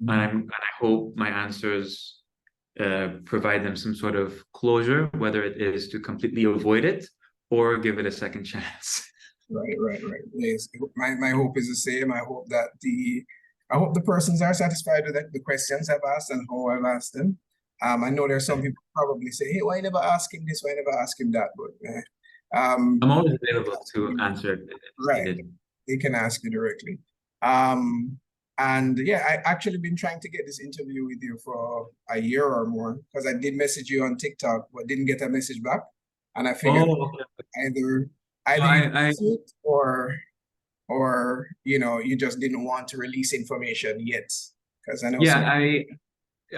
And I hope my answers provide them some sort of closure, whether it is to completely avoid it or give it a second chance. Right. Yes. My hope is the same. I hope that the persons are satisfied with the questions I've asked and how I've asked them. I know there's some people probably say, "Hey, why never ask him this? Why never ask him that?" But I'm always available to answer it. Right. They can ask you directly. And yeah, I actually been trying to get this interview with you for a year or more because I did message you on TikTok, but didn't get a message back. And I figured either either you I release it or you know, you just didn't want to release information yet. Because I know yeah, some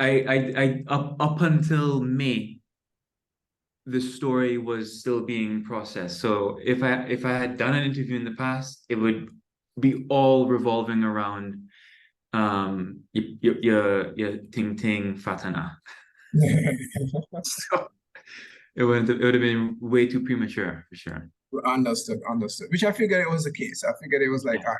I up until May, the story was still being processed. So if I had done an interview in the past, it would be all revolving around your ting ting fatana. So it would have been way too premature for sure. Understood, understood. Which I figured it was the case. I figured it was like, Yeah.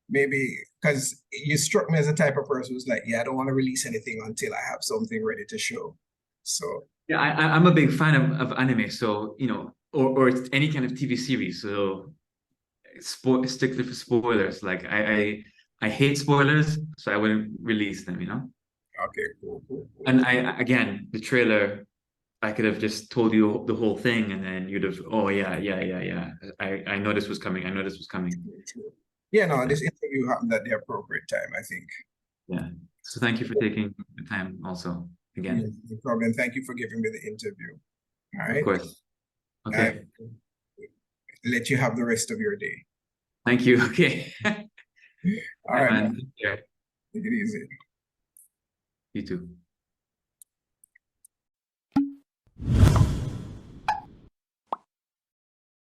maybe because you struck me as the type of person who's like, yeah, I don't want to release anything until I have something ready to show. So Yeah, I'm a big fan of anime, so you know, or any kind of TV series. So stick to spoilers. Like I hate spoilers, so I wouldn't release them, you know? okay, cool. And I again, the trailer, I could have just told you the whole thing, and then you'd have, oh yeah. I know this was coming. I know this was coming. Yeah, no, this interview happened at the appropriate time, I think. Yeah. So thank you for taking the time also Yeah, again. no problem. Thank you for giving me the interview. All Of right. course. I Okay. let you have the rest of your day. Thank you. Okay. All Bye, right, man. man. Take care. Take it easy. You too.